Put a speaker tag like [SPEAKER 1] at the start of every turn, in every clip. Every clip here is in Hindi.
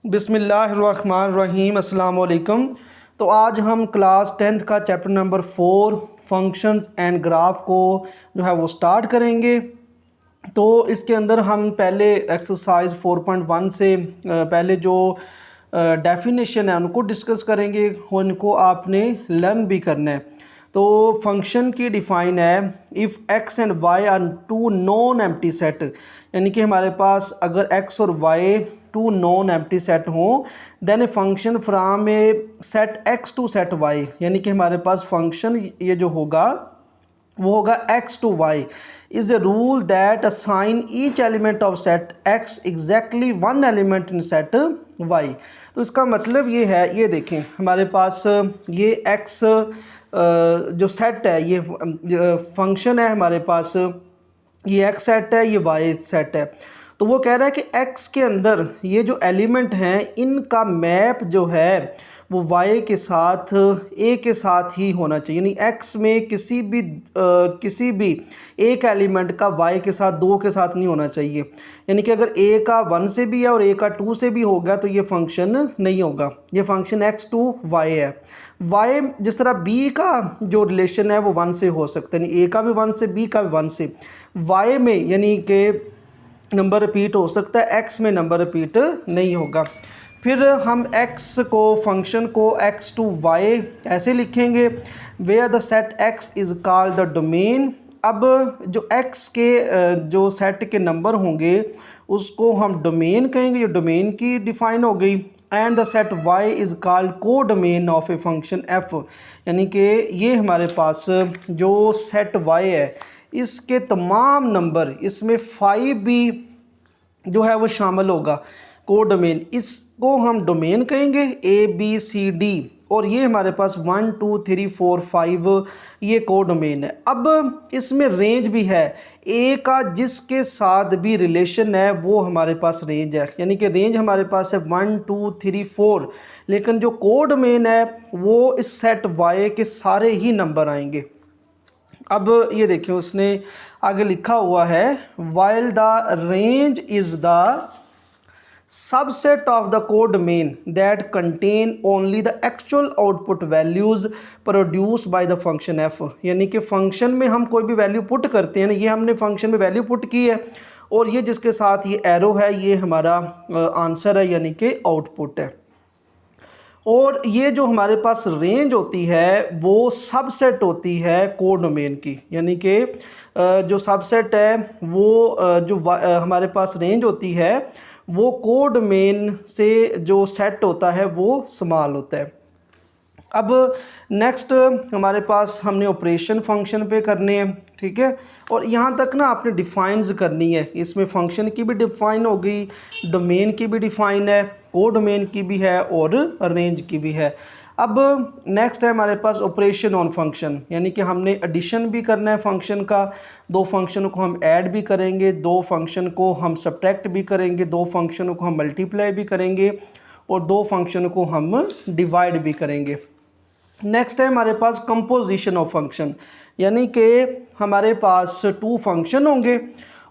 [SPEAKER 1] बिस्मिल्लाहिर्रहमानिर्रहीम अस्सलाम वालेकुम। तो आज हम क्लास 10th का chapter number 4 functions and graph को जो है वो स्टार्ट करेंगे। तो इसके अंदर हम पहले एक्सरसाइज 4.1 से पहले जो डेफिनेशन है उनको डिस्कस करेंगे और इनको आपने लर्न भी करना है। तो फंक्शन की डिफ़ाइन है if X and Y are two non empty set, यानी कि हमारे पास अगर एक्स और Y two non empty set हों then a function from a set X to set Y, यानी कि हमारे पास फंक्शन ये जो होगा वो होगा x to y is a rule that assign each element of set x exactly one element in set y. तो इसका मतलब ये है, ये देखें हमारे पास ये एक्स जो सेट है, ये फंक्शन है हमारे पास, ये एक्स सेट है, ये वाई सेट है। तो वो कह रहा है कि एक्स के अंदर ये जो एलिमेंट हैं इनका मैप जो है वो वाई के साथ ए के साथ ही होना चाहिए, यानी एक्स में किसी भी एक एलिमेंट का वाई के साथ दो के साथ नहीं होना चाहिए। यानी कि अगर ए का 1 से भी है और ए का 2 से भी होगा तो ये फंक्शन नहीं होगा, ये फंक्शन एक्स टू वाई है। वाई जिस तरह बी का जो रिलेशन है वो 1 से हो सकता है, यानी ए का भी 1 से, बी का भी 1 से। वाई में यानी कि नंबर रिपीट हो सकता है, एक्स में नंबर रिपीट नहीं होगा। फिर हम एक्स को फंक्शन को एक्स टू वाई ऐसे लिखेंगे where the set x is called the domain. अब जो एक्स के जो सेट के नंबर होंगे उसको हम डोमेन कहेंगे, ये डोमेन की डिफ़ाइन हो गई। And the set Y is called codomain of a function f, यानी कि ये हमारे पास जो सेट वाई है इसके तमाम नंबर, इसमें 5 भी जो है वो शामिल होगा को डोमेन, इसको हम डोमेन कहेंगे ए बी सी डी, और ये हमारे पास 1 2 3 4 5 ये को डोमेन है। अब इसमें रेंज भी है, ए का जिसके साथ भी रिलेशन है वो हमारे पास रेंज है, यानी कि रेंज हमारे पास है 1 2 3 4, लेकिन जो को डोमेन है वो इस सेट वाई के सारे ही नंबर आएंगे। अब ये देखिए उसने आगे लिखा हुआ है while the range is the subset of the code domain that contain only the actual output values produce by the function f, यानी कि फंक्शन में हम कोई भी वैल्यू पुट करते हैं ना, ये हमने फंक्शन में वैल्यू पुट की है और ये जिसके साथ ये एरो है ये हमारा आंसर है, यानी कि आउटपुट है। और ये जो हमारे पास रेंज होती है वो सबसेट होती है कोड डोमेन की, यानी कि जो सबसेट है वो जो हमारे पास रेंज होती है वो कोड डोमेन से जो सेट होता है वो स्मॉल होता है। अब नेक्स्ट हमारे पास हमने ऑपरेशन फंक्शन पे करने हैं, ठीक है। और यहाँ तक ना आपने डिफाइंस करनी है, इसमें फंक्शन की भी डिफाइन हो गई, डोमेन की भी डिफाइन है, को डोमेन की भी है और रेंज की भी है। अब नेक्स्ट है हमारे पास ऑपरेशन ऑन फंक्शन, यानी कि हमने एडिशन भी करना है फंक्शन का, दो फंक्शन को हम ऐड भी करेंगे, दो फंक्शन को हम सब्ट्रैक्ट भी करेंगे, दो फंक्शन को हम मल्टीप्लाई भी करेंगे और दो फंक्शन को हम डिवाइड भी करेंगे। नेक्स्ट है हमारे पास कंपोजिशन ऑफ फंक्शन, यानी कि हमारे पास 2 फंक्शन होंगे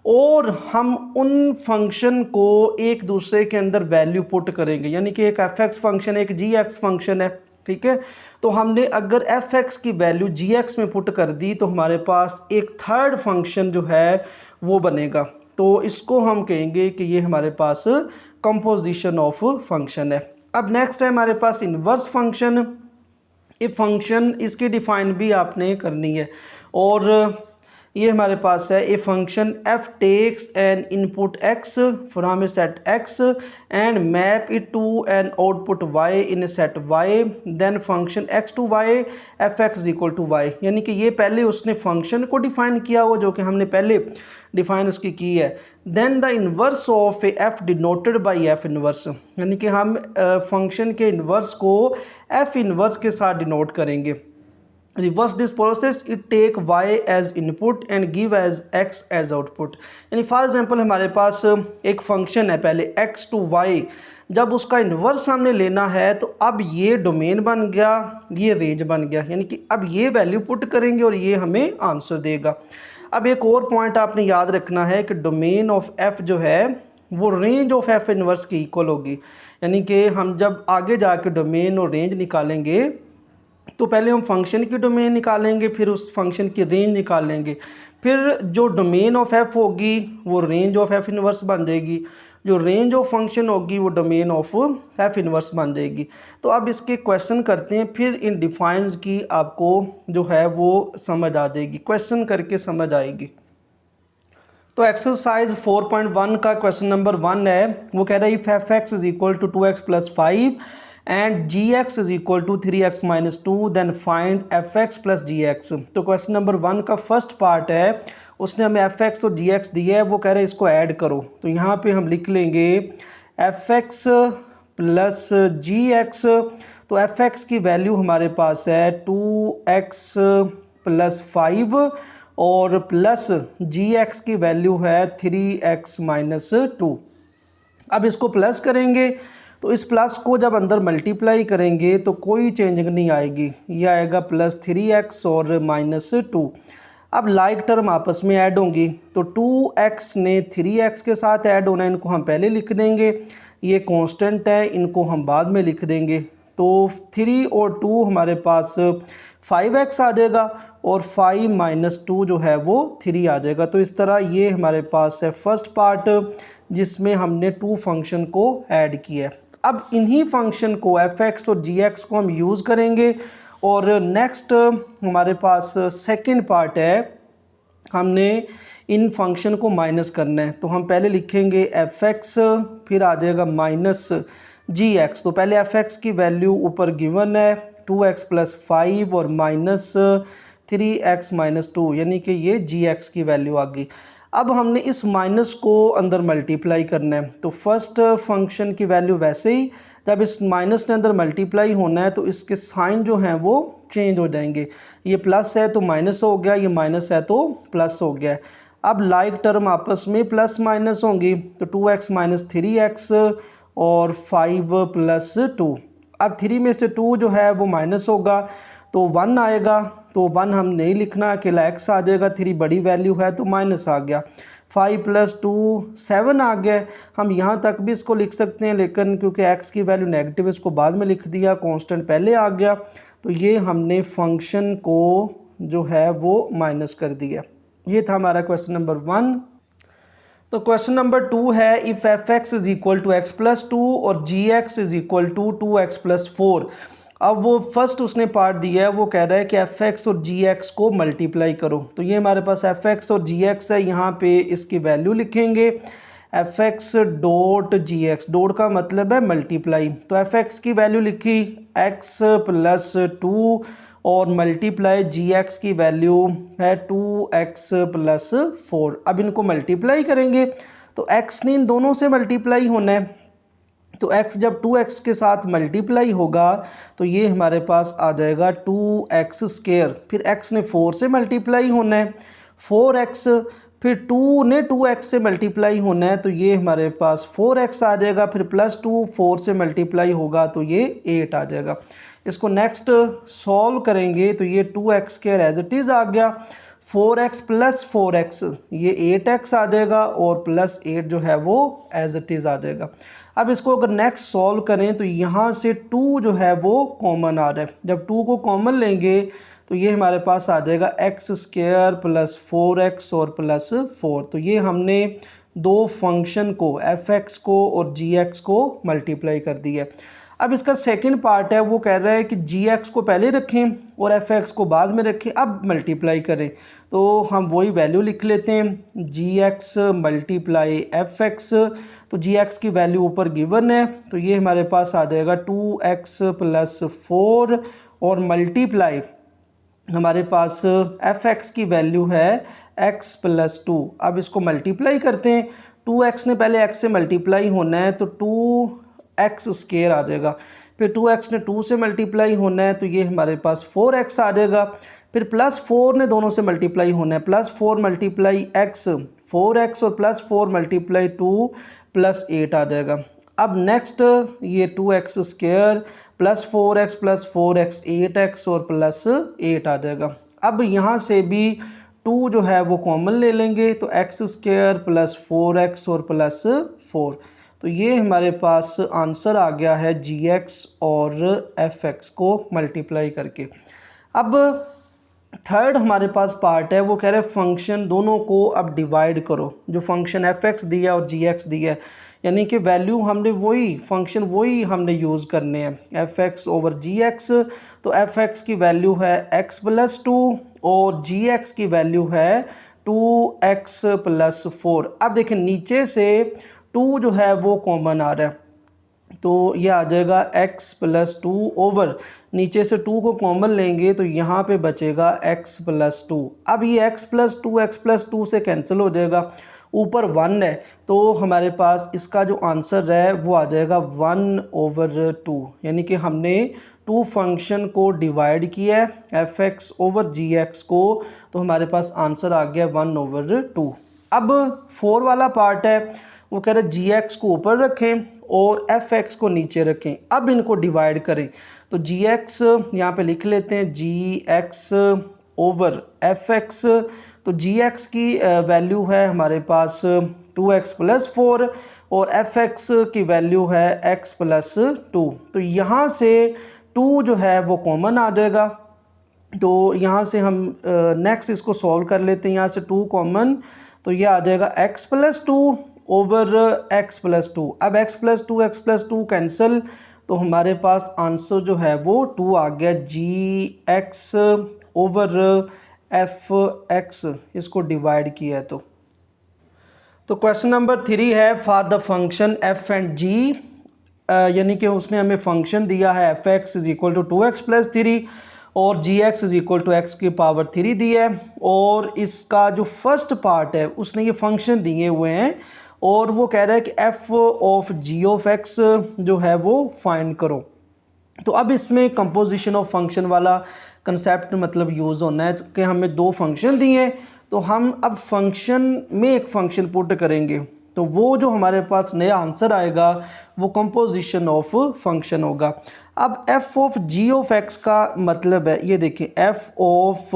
[SPEAKER 1] और हम उन फंक्शन को एक दूसरे के अंदर वैल्यू पुट करेंगे, यानी कि एक एफ एक्स फंक्शन है, एक जी एक्स फंक्शन है, ठीक है। तो हमने अगर एफ एक्स की वैल्यू जी एक्स में पुट कर दी तो हमारे पास एक थर्ड फंक्शन जो है वो बनेगा, तो इसको हम कहेंगे कि ये हमारे पास कंपोजिशन ऑफ फंक्शन है। अब नेक्स्ट है हमारे पास इन्वर्स फंक्शन। ये फंक्शन इसकी डिफ़ाइन भी आपने करनी है और ये हमारे पास है a function f takes an input x from a set x and map it to an output y in a set y, then function x to y f x equal to y, यानी कि ये पहले उसने फंक्शन को डिफ़ाइन किया हुआ जो कि हमने पहले डिफ़ाइन उसकी की है। Then the inverse of a f denoted by f inverse, यानी कि हम फंक्शन के इन्वर्स को एफ इन्वर्स के साथ डिनोट करेंगे। Reverse this process it take y as input and give as x as output, यानी फॉर एग्जांपल हमारे पास एक फंक्शन है पहले एक्स टू वाई, जब उसका इन्वर्स हमने लेना है तो अब ये डोमेन बन गया, ये रेंज बन गया, यानी कि अब ये वैल्यू पुट करेंगे और ये हमें आंसर देगा। अब एक और पॉइंट आपने याद रखना है कि डोमेन ऑफ एफ जो है वो रेंज ऑफ एफ इनवर्स की इक्वल होगी। यानी कि हम जब आगे जाके डोमेन और रेंज निकालेंगे तो पहले हम फंक्शन की डोमेन निकालेंगे, फिर उस फंक्शन की रेंज निकालेंगे, फिर जो डोमेन ऑफ एफ होगी वो रेंज ऑफ एफ इनवर्स बन जाएगी, जो रेंज ऑफ फंक्शन होगी वो डोमेन ऑफ एफ इनवर्स बन जाएगी। तो अब इसके क्वेश्चन करते हैं, फिर इन डिफाइंस की आपको जो है वो समझ आ जाएगी, क्वेश्चन करके समझ आएगी। तो एक्सरसाइज 4.1 का क्वेश्चन नंबर 1 है, वो कह रहा है if f x is equal to 2x+5 and g x is equal to 3x-2 then find f x plus g x. तो क्वेश्चन नंबर 1 का फर्स्ट पार्ट है, उसने हमें एफ एक्स और जी एक्स दिया है, वो कह रहे हैं इसको ऐड करो। तो यहाँ पे हम लिख लेंगे F x plus g x. तो एफ एक्स की वैल्यू हमारे पास है 2x+5 और प्लस जी एक्स की वैल्यू है 3x-2। अब इसको प्लस करेंगे तो इस प्लस को जब अंदर मल्टीप्लाई करेंगे तो कोई चेंजिंग नहीं आएगी, ये आएगा +3x और -2। अब लाइक टर्म आपस में ऐड होंगी, तो 2x ने 3x के साथ ऐड होना है, इनको हम पहले लिख देंगे, ये कांस्टेंट है, इनको हम बाद में लिख देंगे। तो 3 और 2 हमारे पास 5x आ जाएगा और 5 - 2 जो है वो 3 आ जाएगा। तो इस तरह ये हमारे पास है फर्स्ट पार्ट जिसमें हमने 2 फंक्शन को ऐड किया है। अब इन्हीं फंक्शन को एफ एक्स और जी एक्स को हम यूज़ करेंगे और नेक्स्ट हमारे पास सेकंड पार्ट है, हमने इन फंक्शन को माइनस करना है। तो हम पहले लिखेंगे एफ एक्स, फिर आ जाएगा माइनस जी एक्स। तो पहले एफ एक्स की वैल्यू ऊपर गिवन है 2x+5 और -3x-2, यानी कि ये जी एक्स की वैल्यू आ गई। अब हमने इस माइनस को अंदर मल्टीप्लाई करना है। तो फर्स्ट फंक्शन की वैल्यू वैसे ही, जब इस माइनस ने अंदर मल्टीप्लाई होना है तो इसके साइन जो हैं वो चेंज हो जाएंगे, ये प्लस है तो माइनस हो गया, ये माइनस है तो प्लस हो गया। अब लाइक टर्म आपस में प्लस माइनस होंगी, तो 2x - 3x और 5 + 2। अब 3 में से 2 जो है वो माइनस होगा तो 1 आएगा, तो 1 हम नहीं लिखना, अकेला x आ जाएगा, 3 बड़ी वैल्यू है तो माइनस आ गया। 5 + 2 7 आ गया। हम यहाँ तक भी इसको लिख सकते हैं, लेकिन क्योंकि x की वैल्यू नेगेटिव इसको बाद में लिख दिया, कांस्टेंट पहले आ गया, तो ये हमने फंक्शन को जो है वो माइनस कर दिया। ये था हमारा क्वेश्चन नंबर 1। तो क्वेश्चन नंबर 2 है if f x is equal to x+2 और g x is equal to 2x+4। अब वो फर्स्ट उसने पार्ट दिया है, वो कह रहा है कि एफ एक्स और जी एक्स को मल्टीप्लाई करो। तो ये हमारे पास एफ एक्स और जी एक्स है, यहाँ पे इसकी वैल्यू लिखेंगे f x dot G x, dot का मतलब है मल्टीप्लाई। तो एफ एक्स की वैल्यू लिखी x+2 और मल्टीप्लाई जी एक्स की वैल्यू है 2x+4। अब इनको मल्टीप्लाई करेंगे तो x ने इन दोनों से मल्टीप्लाई होना है, तो x जब 2x के साथ मल्टीप्लाई होगा तो ये हमारे पास आ जाएगा 2x²। फिर x ने 4 से मल्टीप्लाई होना है 4x, फिर 2 ने 2x से मल्टीप्लाई होना है तो ये हमारे पास 4x आ जाएगा, फिर +2 4 से मल्टीप्लाई होगा तो ये 8 आ जाएगा। इसको नेक्स्ट सॉल्व करेंगे तो ये 2x² एज इट इज़ आ गया, 4x + 4x ये 8x आ जाएगा और +8 जो है वो एज इट इज़ आ जाएगा। अब इसको अगर नेक्स्ट सॉल्व करें तो यहाँ से 2 जो है वो कॉमन आ रहा है, जब 2 को कॉमन लेंगे तो ये हमारे पास आ जाएगा x² + 4x और +4। तो ये हमने दो फंक्शन को एफ एक्स को और जी एक्स को मल्टीप्लाई कर दिया। अब इसका सेकंड पार्ट है, वो कह रहा है कि जी एक्स को पहले रखें और एफ एक्स को बाद में रखें, अब मल्टीप्लाई करें। तो हम वही वैल्यू लिख लेते हैं, जी एक्स मल्टीप्लाई एफ एक्स। तो जी एक्स की वैल्यू ऊपर गिवन है तो ये हमारे पास आ जाएगा 2x + 4 और मल्टीप्लाई हमारे पास एफ एक्स की वैल्यू है x + 2। अब इसको मल्टीप्लाई करते हैं, 2x ने पहले x से मल्टीप्लाई होना है तो 2x² आ जाएगा, फिर 2x ने 2 से मल्टीप्लाई होना है तो ये हमारे पास 4x आ जाएगा, फिर +4 ने दोनों से मल्टीप्लाई होना है, +4 × x 4x और +4 × 2 +8 आ जाएगा। अब नेक्स्ट ये 2x² + 4x + 4x 8x और +8 आ जाएगा। अब यहाँ से भी टू जो है वो कॉमन ले लेंगे तो एक्स स्क्वायर प्लस 4x और प्लस 4। तो ये हमारे पास आंसर आ गया है gx और fx को मल्टीप्लाई करके। अब थर्ड हमारे पास पार्ट है, वो कह रहे हैं फंक्शन दोनों को अब डिवाइड करो। जो फंक्शन fx दिया और gx दिया है, यानी कि वैल्यू हमने वही फंक्शन वही हमने यूज़ करने हैं fx ओवर gx। तो fx की वैल्यू है x प्लस 2 और gx की वैल्यू है 2x प्लस 4। अब देखें नीचे से 2 जो है वो कॉमन आ रहा है, तो ये आ जाएगा x प्लस 2 ओवर नीचे से 2 को कॉमन लेंगे तो यहाँ पे बचेगा x प्लस 2। अब ये x प्लस 2 से कैंसिल हो जाएगा, ऊपर 1 है तो हमारे पास इसका जो आंसर है वो आ जाएगा 1 ओवर 2। यानी कि हमने 2 फंक्शन को डिवाइड किया है fx ओवर gx को, तो हमारे पास आंसर आ गया 1 ओवर 2। अब 4 वाला पार्ट है, वो कह रहे gx को ऊपर रखें और fx को नीचे रखें। अब इनको डिवाइड करें तो gx यहाँ पे लिख लेते हैं gx ओवर fx। तो gx की वैल्यू है हमारे पास 2x प्लस 4 और fx की वैल्यू है x प्लस 2। तो यहाँ से 2 जो है वो कॉमन आ जाएगा, तो यहाँ से हम नेक्स्ट इसको सॉल्व कर लेते हैं। यहाँ से 2 कॉमन, तो ये आ जाएगा x plus 2 over x plus 2। अब x प्लस 2 कैंसिल, तो हमारे पास आंसर जो है वो 2 आ गया gx ओवर fx। इसको डिवाइड किया है तो क्वेश्चन नंबर 3 है for the function f and g, यानी कि उसने हमें फंक्शन दिया है fx is equal to 2x plus 3 और gx is equal to x की पावर 3 दी है, और इसका जो फर्स्ट पार्ट है उसने ये फंक्शन दिए हुए हैं और वो कह रहा है कि f of g of x जो है वो फाइंड करो। तो अब इसमें कंपोजिशन ऑफ फंक्शन वाला कंसेप्ट मतलब यूज़ होना है कि हमें 2 फंक्शन दिए हैं, तो हम अब फंक्शन में एक फंक्शन पुट करेंगे, तो वो जो हमारे पास नया आंसर आएगा वो कंपोजिशन ऑफ फंक्शन होगा। अब f of g of x का मतलब है, ये देखिए f of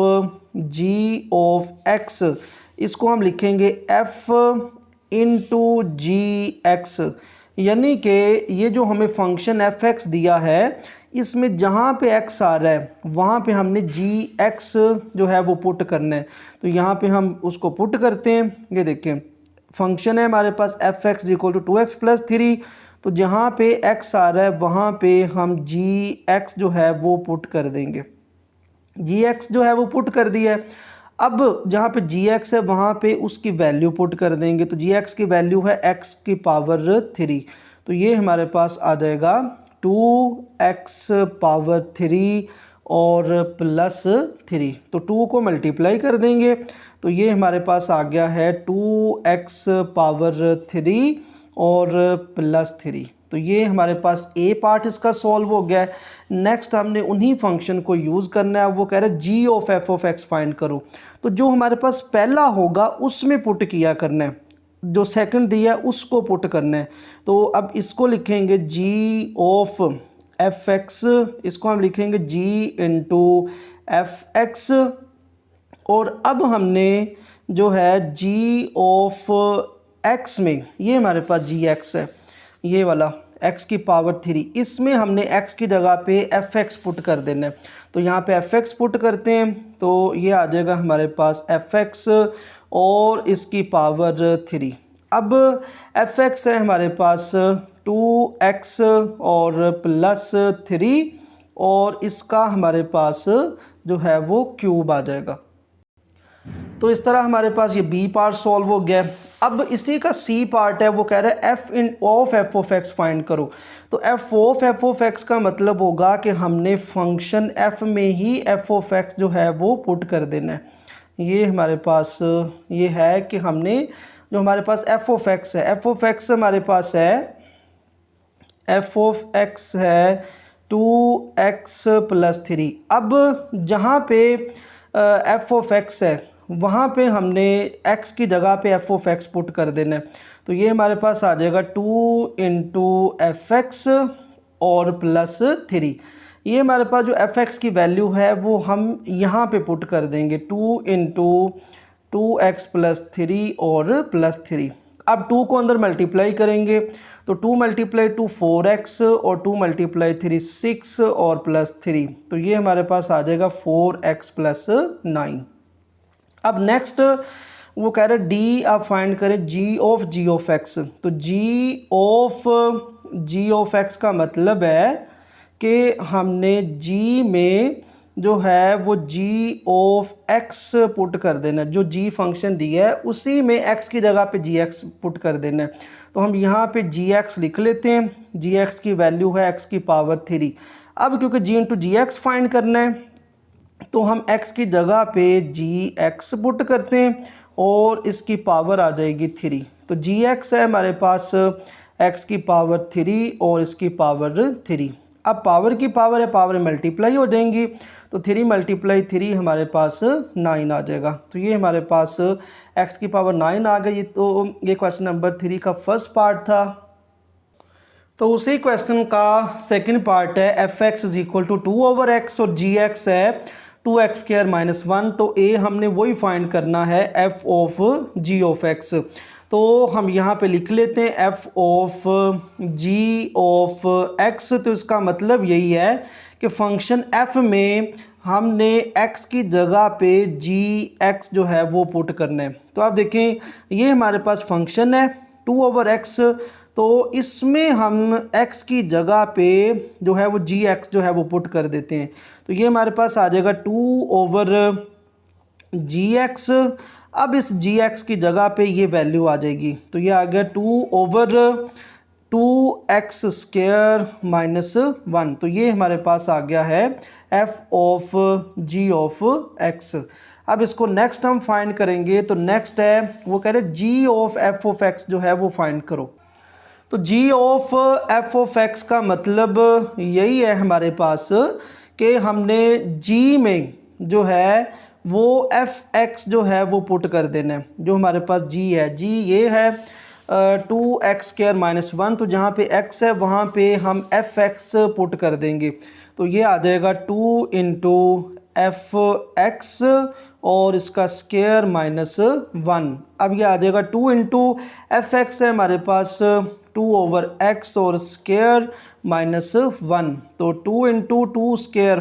[SPEAKER 1] g of x, इसको हम लिखेंगे f इंटू जी एक्स, यानी कि ये जो हमें फंक्शन fx दिया है इसमें जहाँ पे x आ रहा है वहाँ पे हमने gx जो है वो पुट करना है। तो यहाँ पे हम उसको पुट करते हैं। ये देखें फंक्शन है हमारे पास fx equal to 2x plus 3, तो जहाँ पे x आ रहा है वहाँ पे हम gx जो है वो पुट कर देंगे। gx जो है वो पुट कर दिया है। अब जहाँ पे gx है वहाँ पे उसकी वैल्यू पुट कर देंगे, तो gx की वैल्यू है x की पावर 3, तो ये हमारे पास आ जाएगा 2x पावर 3 और प्लस 3। तो 2 को मल्टीप्लाई कर देंगे तो ये हमारे पास आ गया है 2x पावर 3 और प्लस 3। तो ये हमारे पास ए पार्ट इसका सॉल्व हो गया है। नेक्स्ट हमने उन्हीं फंक्शन को यूज़ करना है, वो कह रहे हैं g of f of x find करो। तो जो हमारे पास पहला होगा उसमें पुट किया करना है, जो सेकंड दिया है उसको पुट करना है। तो अब इसको लिखेंगे जी ऑफ एफ एक्स, इसको हम लिखेंगे जी इंटू एफ एक्स, और अब हमने जो है जी ऑफ एक्स में ये हमारे पास जी एक्स है, ये वाला x की पावर 3, इसमें हमने x की जगह पे fx पुट कर देना है। तो यहाँ पे fx पुट करते हैं तो ये आ जाएगा हमारे पास fx और इसकी पावर 3। अब fx है हमारे पास 2x और प्लस 3 और इसका हमारे पास जो है वो क्यूब आ जाएगा। तो इस तरह हमारे पास ये बी पार्ट सॉल्व हो गया। अब इसी का सी पार्ट है, वो कह रहा है F in of f of x find करो। तो एफ ऑफ एक्स का मतलब होगा कि हमने फंक्शन एफ में ही एफ ऑफ एक्स जो है वो पुट कर देना है। ये हमारे पास ये है कि हमने जो हमारे पास एफ ऑफ एक्स है, एफ ऑफ एक्स हमारे पास है एफ ऑफ एक्स है 2x प्लस 3। अब जहाँ पे एफ ऑफ एक्स है वहाँ पे हमने x की जगह पे एफ ऑफ एक्स पुट कर देना है। तो ये हमारे पास आ जाएगा 2 इंटू एफ एक्स और प्लस 3, ये हमारे पास जो एफ एक्स की वैल्यू है वो हम यहाँ पे पुट कर देंगे 2 इंटू 2x प्लस 3 और प्लस 3। अब 2 को अंदर मल्टीप्लाई करेंगे तो 2 मल्टीप्लाई 2 4x और 2 मल्टीप्लाई 3 6 और प्लस 3, तो ये हमारे पास आ जाएगा 4x प्लस 9। अब नेक्स्ट वो कह रहे डी आप फाइंड करें जी ऑफ एक्स। तो जी ऑफ एक्स का मतलब है कि हमने जी में जो है वो जी ऑफ एक्स पुट कर देना है, जो जी फंक्शन दिया है उसी में एक्स की जगह पे जी एक्स पुट कर देना है। तो हम यहाँ पे जी एक्स लिख लेते हैं, जी एक्स की वैल्यू है एक्स की पावर 3। अब क्योंकि जी इंटू जी एक्स फाइंड करना है तो हम x की जगह पे जी एक्स पुट करते हैं और इसकी पावर आ जाएगी 3। तो जी एक्स है हमारे पास x की पावर 3 और इसकी पावर 3। अब पावर की पावर है, पावर मल्टीप्लाई हो जाएंगी तो 3 मल्टीप्लाई 3 हमारे पास 9 आ जाएगा। तो ये हमारे पास x की पावर 9 आ गई। तो ये क्वेश्चन नंबर 3 का फर्स्ट पार्ट था। तो उसी क्वेश्चन का सेकंड पार्ट है F x is equal to 2/x और जी एक्स है 2x² - 1। तो ए हमने वही फाइंड करना है f of g of x. तो हम यहाँ पे लिख लेते हैं f of g of x. तो इसका मतलब यही है कि फंक्शन एफ में हमने x की जगह पे जी एक्स जो है वो पुट करना है। तो आप देखें ये हमारे पास फंक्शन है 2/x, तो इसमें हम x की जगह पे जो है वो जी एक्स जो है वो पुट कर देते हैं। तो ये हमारे पास आ जाएगा 2/gx। अब इस gx की जगह पे ये वैल्यू आ जाएगी तो ये आ गया 2/2x² - 1। तो ये हमारे पास आ गया है f of g of x। अब इसको नेक्स्ट हम फाइंड करेंगे। तो नेक्स्ट है वो कह रहे g of f of x जो है वो फाइंड करो। तो g of f of x का मतलब यही है हमारे पास कि हमने g में जो है वो f(x) जो है वो पुट कर देना है। जो हमारे पास g है, g ये है 2x² - 1। तो जहाँ पे x है वहाँ पे हम f(x) पुट कर देंगे तो ये आ जाएगा 2 इंटू f(x) और इसका स्क्वायर -1। अब ये आ जाएगा 2 इंटू f(x) है हमारे पास 2/x और स्क्वायर -1। तो 2 इंटू 2 स्क्वायर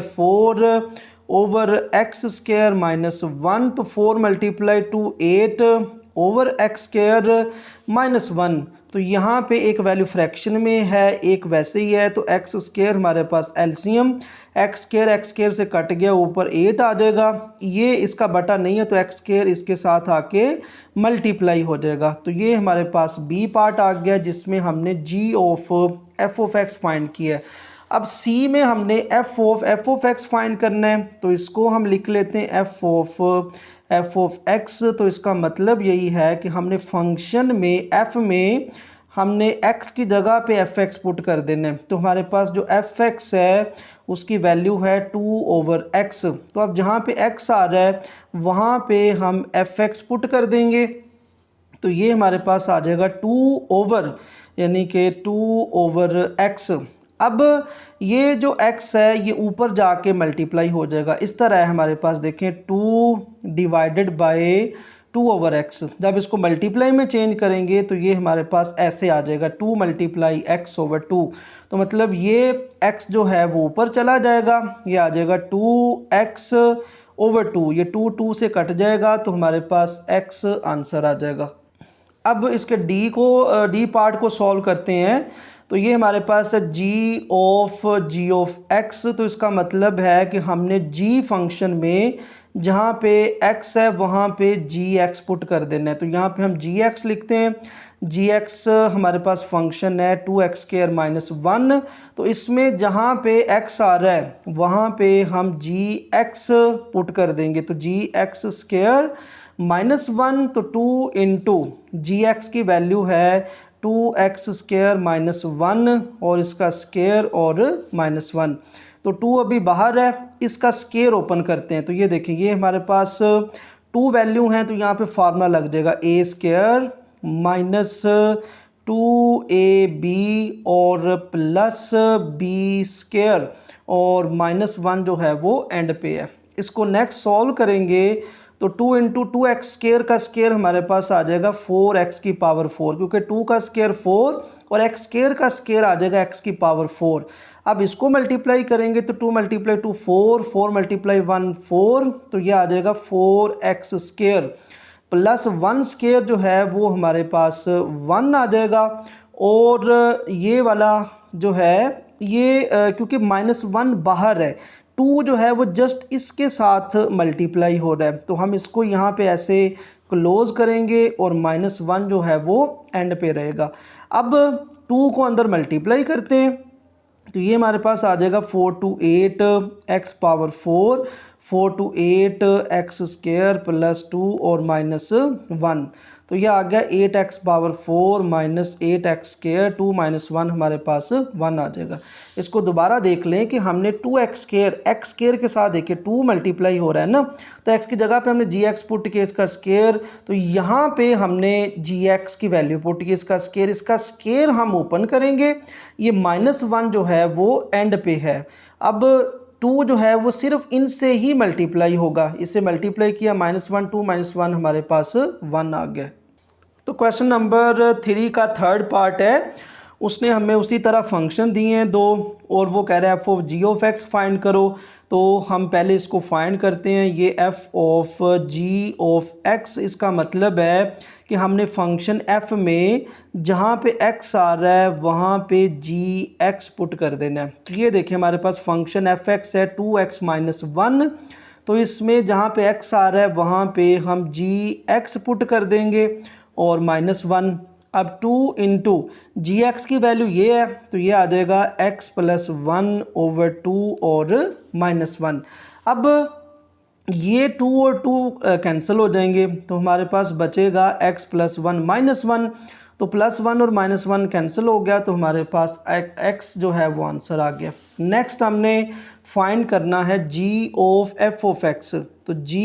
[SPEAKER 1] 4/x² -1। तो 4 मल्टीप्लाई 2 8/x² -1। तो यहाँ पे एक वैल्यू फ्रैक्शन में है, एक वैसे ही है। तो x² हमारे पास एलसीएम x² से कट गया, ऊपर 8 आ जाएगा। ये इसका बटा नहीं है तो x² इसके साथ आके मल्टीप्लाई हो जाएगा। तो ये हमारे पास बी पार्ट आ गया जिसमें हमने g of f of x find किया है। अब c में हमने f ऑफ x फाइंड करना है तो इसको हम लिख लेते हैं f ऑफ x। तो इसका मतलब यही है कि हमने फंक्शन में f में हमने x की जगह पे f(x) पुट कर देना है। तो हमारे पास जो f(x) है उसकी वैल्यू है 2/x। तो अब जहाँ पे x आ रहा है वहाँ पे हम f(x) पुट कर देंगे तो ये हमारे पास आ जाएगा 2 यानी कि 2/x। अब ये जो x है ये ऊपर जाके मल्टीप्लाई हो जाएगा। इस तरह है हमारे पास, देखें 2 डिवाइडेड बाय 2/x। जब इसको मल्टीप्लाई में चेंज करेंगे तो ये हमारे पास ऐसे आ जाएगा 2 मल्टीप्लाई x/2। तो मतलब ये x जो है वो ऊपर चला जाएगा, ये आ जाएगा 2x/2। ये 2 से कट जाएगा तो हमारे पास x आंसर आ जाएगा। अब इसके डी पार्ट को सॉल्व करते हैं। तो ये हमारे पास है g ऑफ x। तो इसका मतलब है कि हमने g फंक्शन में जहाँ पे x है वहाँ पे gx पुट कर देना है। तो यहाँ पे हम gx लिखते हैं। gx हमारे पास फंक्शन है 2x² - 1। तो इसमें जहाँ पे x आ रहा है वहाँ पे हम gx पुट कर देंगे। तो gx² -1। तो 2 इंटू gx की वैल्यू है 2x² - 1 और इसका स्क्वायर और -1। तो 2 अभी बाहर है, इसका स्क्वायर ओपन करते हैं। तो ये देखिए ये हमारे पास 2 वैल्यू हैं तो यहाँ पे फार्मूला लग जाएगा a² 2ab और प्लस बी स्क्वायर और -1 जो है वो एंड पे है। इसको नेक्स्ट सॉल्व करेंगे तो 2 इंटू 2x स्क्वायर का स्क्वायर हमारे पास आ जाएगा 4x की पावर 4, क्योंकि 2 का स्क्वायर 4 और x स्क्वायर का स्क्वायर आ जाएगा x की पावर 4। अब इसको मल्टीप्लाई करेंगे तो 2 मल्टीप्लाई 2 4, 4 मल्टीप्लाई 1 4, तो ये आ जाएगा 4x स्क्वायर प्लस 1 स्क्वायर जो है वो हमारे पास 1 आ जाएगा। और ये वाला जो है ये क्योंकि -1 बाहर है, 2 जो है वो जस्ट इसके साथ मल्टीप्लाई हो रहा है, तो हम इसको यहाँ पे ऐसे क्लोज करेंगे और -1 जो है वो एंड पे रहेगा। अब 2 को अंदर मल्टीप्लाई करते हैं तो ये हमारे पास आ जाएगा 4 to 8 x power 4, 4 to 8 x square plus 2 और -1, तो ये आ गया 8x पावर 4 -8x स्क्वायर 2 -1, हमारे पास 1 आ जाएगा। इसको दोबारा देख लें कि हमने 2x स्क्वायर x स्क्वायर के साथ देखिए 2 मल्टीप्लाई हो रहा है ना, तो x की जगह पे हमने gx पुट किया इसका स्क्वायर, तो यहाँ पे हमने gx की वैल्यू पुट की इसका स्क्वायर हम ओपन करेंगे, ये -1 जो है वो एंड पे है। अब 2 जो है वो सिर्फ इनसे ही मल्टीप्लाई होगा, इससे मल्टीप्लाई किया -1 2 -1 हमारे पास 1 आ गया। तो क्वेश्चन नंबर 3 का थर्ड पार्ट है, उसने हमें उसी तरह फंक्शन दिए हैं दो और वो कह रहा है f of g of x find करो। तो हम पहले इसको फाइंड करते हैं। ये F of g of x, इसका मतलब है कि हमने फंक्शन एफ में जहाँ पे एक्स आ रहा है वहाँ पे जी एक्स पुट कर देना है। तो ये देखिए हमारे पास फंक्शन एफ एक्स है 2x - 1, तो इसमें जहाँ पे x आ रहा है वहाँ पे हम जी एक्स पुट कर देंगे और -1। अब 2 इंटू जी एक्स की वैल्यू ये है, तो ये आ जाएगा x + 1/2 और -1। अब ये 2 और 2 कैंसिल हो जाएंगे, तो हमारे पास बचेगा x + 1 -1, तो +1 और -1 कैंसिल हो गया, तो हमारे पास x जो है वो आंसर आ गया। नेक्स्ट हमने फाइंड करना है g of f of x। तो g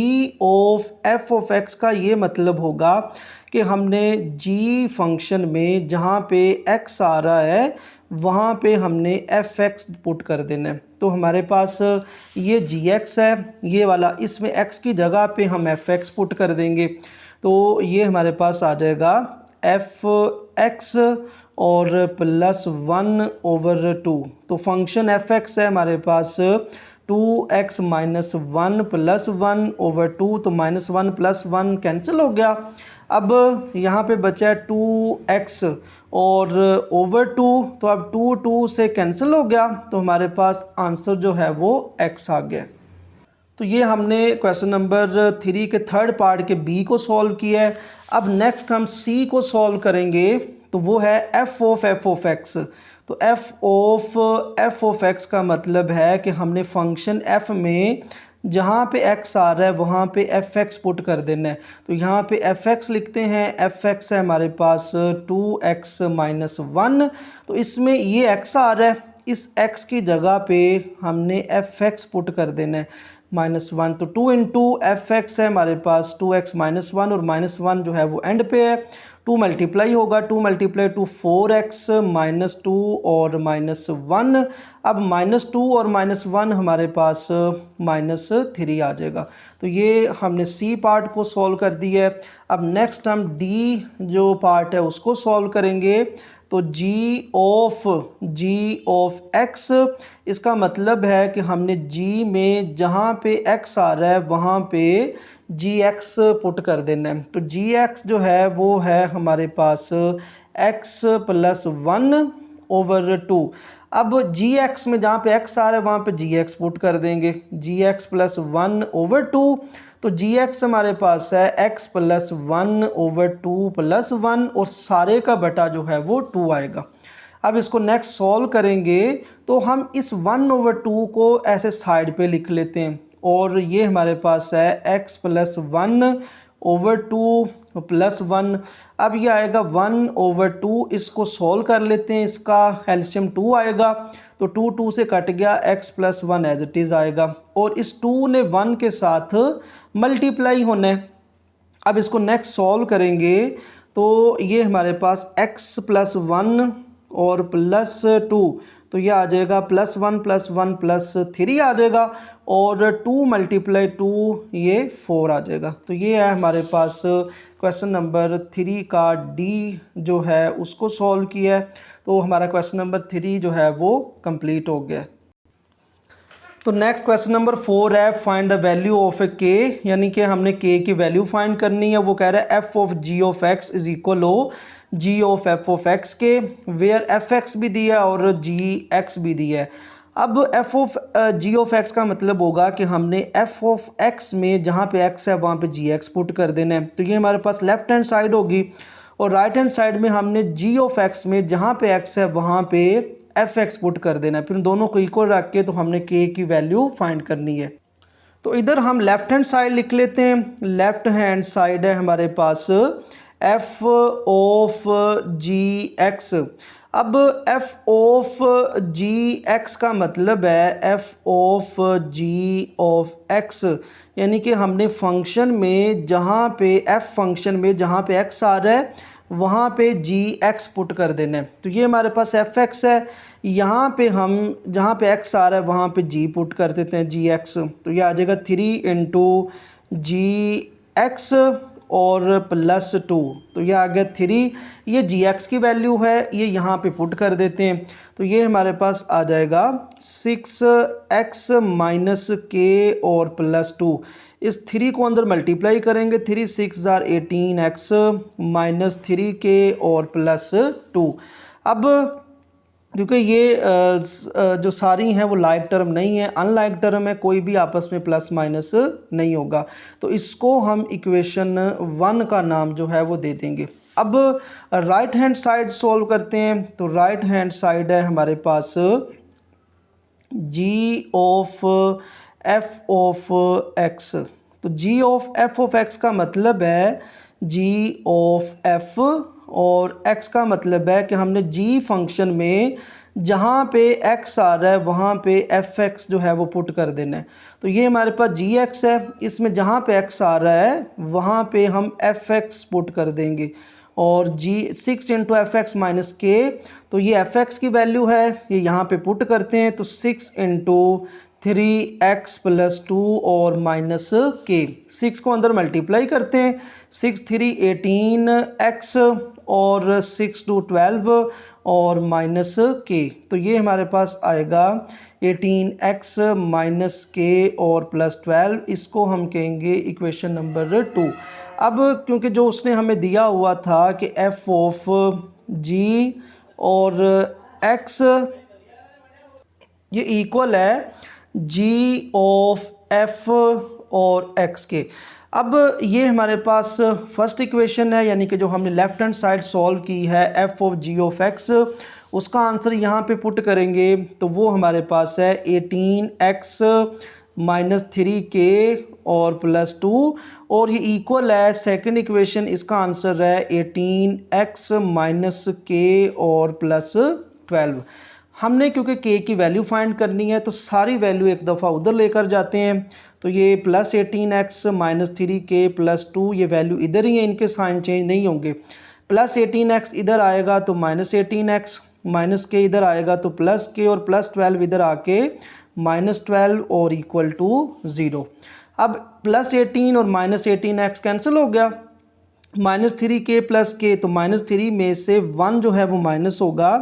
[SPEAKER 1] of f of x का ये मतलब होगा कि हमने g फंक्शन में जहाँ पे x आ रहा है वहाँ पे हमने fx पुट कर देना है। तो हमारे पास ये gx है ये वाला, इसमें x की जगह पे हम fx पुट कर देंगे, तो ये हमारे पास आ जाएगा fx और +1/2। तो फंक्शन fx है हमारे पास 2x - 1 + 1/2, तो -1 + 1 कैंसिल हो गया। अब यहाँ पे बचा है 2x और /2, तो अब 2 से कैंसिल हो गया, तो हमारे पास आंसर जो है वो x आ गया। तो ये हमने क्वेश्चन नंबर 3 के थर्ड पार्ट के बी को सॉल्व किया है। अब नेक्स्ट हम सी को सॉल्व करेंगे, तो वो है एफ ऑफ एक्स। तो एफ ऑफ एक्स का मतलब है कि हमने फंक्शन एफ में जहाँ पे x आ रहा है वहाँ पे fx पुट कर देना है। तो यहाँ पे fx लिखते हैं, fx है हमारे पास 2x - 1, तो इसमें ये x आ रहा है, इस x की जगह पे हमने fx पुट कर देना है -1, तो 2 इंटू fx है हमारे पास 2x - 1 और -1 जो है वो एंड पे है, 2 मल्टीप्लाई होगा, 2 मल्टीप्लाई 2 4x -2 और -1। अब -2 और -1 हमारे पास -3 आ जाएगा। तो ये हमने सी पार्ट को सॉल्व कर दिया है। अब नेक्स्ट हम डी जो पार्ट है उसको सॉल्व करेंगे। तो जी ऑफ एक्स, इसका मतलब है कि हमने जी में जहाँ पे एक्स आ रहा है वहाँ पे जी एक्स पुट कर देना है। तो जी एक्स जो है वो है हमारे पास x + 1/2। अब जी एक्स में जहाँ पे x आ रहा है वहाँ पे जी एक्स पुट कर देंगे, जी एक्स + 1/2, तो जी एक्स हमारे पास है x + 1/2 + 1 और सारे का बटा जो है वो 2 आएगा। अब इसको नेक्स्ट सॉल्व करेंगे तो हम इस 1/2 को ऐसे साइड पे लिख लेते हैं और ये हमारे पास है x + 1/2 + 1। अब ये आएगा 1/2, इसको सॉल्व कर लेते हैं, इसका एलसीएम 2 आएगा, तो 2 से कट गया, x + 1 एज इट इज़ आएगा और इस 2 ने 1 के साथ मल्टीप्लाई होना है। अब इसको नेक्स्ट सॉल्व करेंगे तो ये हमारे पास x प्लस 1 और प्लस 2, तो ये आ जाएगा +1 + 1 + 3 आ जाएगा, और 2 × 2 ये 4 आ जाएगा। तो ये है हमारे पास क्वेश्चन नंबर 3 का डी जो है उसको सॉल्व किया है। तो हमारा क्वेश्चन नंबर 3 जो है वो कंप्लीट हो गया। तो नेक्स्ट क्वेश्चन नंबर 4 है फाइंड द वैल्यू ऑफ ए के, यानी कि हमने के की वैल्यू फाइंड करनी है। वो कह रहा है f of g of x is equal हो g of f of x के, वेयर एफ एक्स भी दिया है और जी एक्स भी दिया है। अब f of g of x का मतलब होगा कि हमने एफ ऑफ एक्स में जहाँ पे एक्स है वहाँ पे जी एक्स पुट कर देना है। तो ये हमारे पास लेफ्ट हैंड साइड होगी, और राइट हैंड साइड में हमने जी ऑफ एक्स में जहाँ पे एक्स है वहाँ पे एफ एक्स पुट कर देना है। फिर दोनों को इक्वल रख के तो हमने के की वैल्यू फाइंड करनी है। तो इधर हम लेफ्ट हैंड साइड लिख लेते हैं। लेफ्ट हैंड साइड है हमारे पास एफ ऑफ जी एक्स। अब एफ ऑफ जी एक्स का मतलब है f of g of x, यानी कि हमने फंक्शन में जहाँ पे एफ फंक्शन में जहाँ पे एक्स आ रहा है वहाँ पे जी एक्स पुट कर देना है। तो ये हमारे पास एफ एक्स है, यहाँ पे हम जहाँ पे एक्स आ रहा है वहाँ पे जी पुट कर देते हैं जी एक्स। तो ये आ जाएगा 3 × जी एक्स और +2, तो ये आ गया 3। ये जी एक्स की वैल्यू है, ये यहाँ पे पुट कर देते हैं। तो ये हमारे पास आ जाएगा 6x - k और +2। इस 3 को अंदर मल्टीप्लाई करेंगे, 3 × 6 = 18x - 3k और +2। अब क्योंकि ये जो सारी हैं वो लाइक टर्म नहीं है, अनलाइक टर्म है, कोई भी आपस में प्लस माइनस नहीं होगा, तो इसको हम इक्वेशन 1 का नाम जो है वो दे देंगे। अब राइट हैंड साइड सॉल्व करते हैं। तो राइट हैंड साइड है हमारे पास जी ऑफ एफ ऑफ एक्स। तो जी ऑफ एफ ऑफ एक्स का मतलब है जी ऑफ एफ, और x का मतलब है कि हमने g फंक्शन में जहाँ पे x आ रहा है वहाँ पे fx जो है वो पुट कर देना है। तो ये हमारे पास gx है, इसमें जहाँ पे x आ रहा है वहाँ पे हम fx पुट कर देंगे, और 6 × fx - k, तो ये fx की वैल्यू है, ये यहाँ पे पुट करते हैं। तो 6 × 3x + 2 और -k, 6 को अंदर मल्टीप्लाई करते हैं, 6 × 3 = 18x और 6 × 2 = 12 और -k। तो ये हमारे पास आएगा 18x - k और +12, इसको हम कहेंगे इक्वेशन नंबर 2। अब क्योंकि जो उसने हमें दिया हुआ था कि f ऑफ g और x ये इक्वल है g ऑफ f और x के। अब ये हमारे पास फर्स्ट इक्वेशन है, यानी कि जो हमने लेफ्ट हैंड साइड सॉल्व की है f of g of x, उसका आंसर यहाँ पे पुट करेंगे तो वो हमारे पास है 18x - 3k और +2, और ये इक्वल है सेकंड इक्वेशन, इसका आंसर है 18x - k और +12। हमने क्योंकि k की वैल्यू फाइंड करनी है तो सारी वैल्यू एक दफ़ा उधर लेकर जाते हैं। तो ये +18x - 3k +2, ये वैल्यू इधर ही है, इनके साइन चेंज नहीं होंगे। +18x इधर आएगा तो -18x, -k इधर आएगा तो +k और +12 इधर आके -12 और =0। अब +18 और -18x कैंसिल हो गया, -3k + k, तो -3 में से 1 जो है वो माइनस होगा,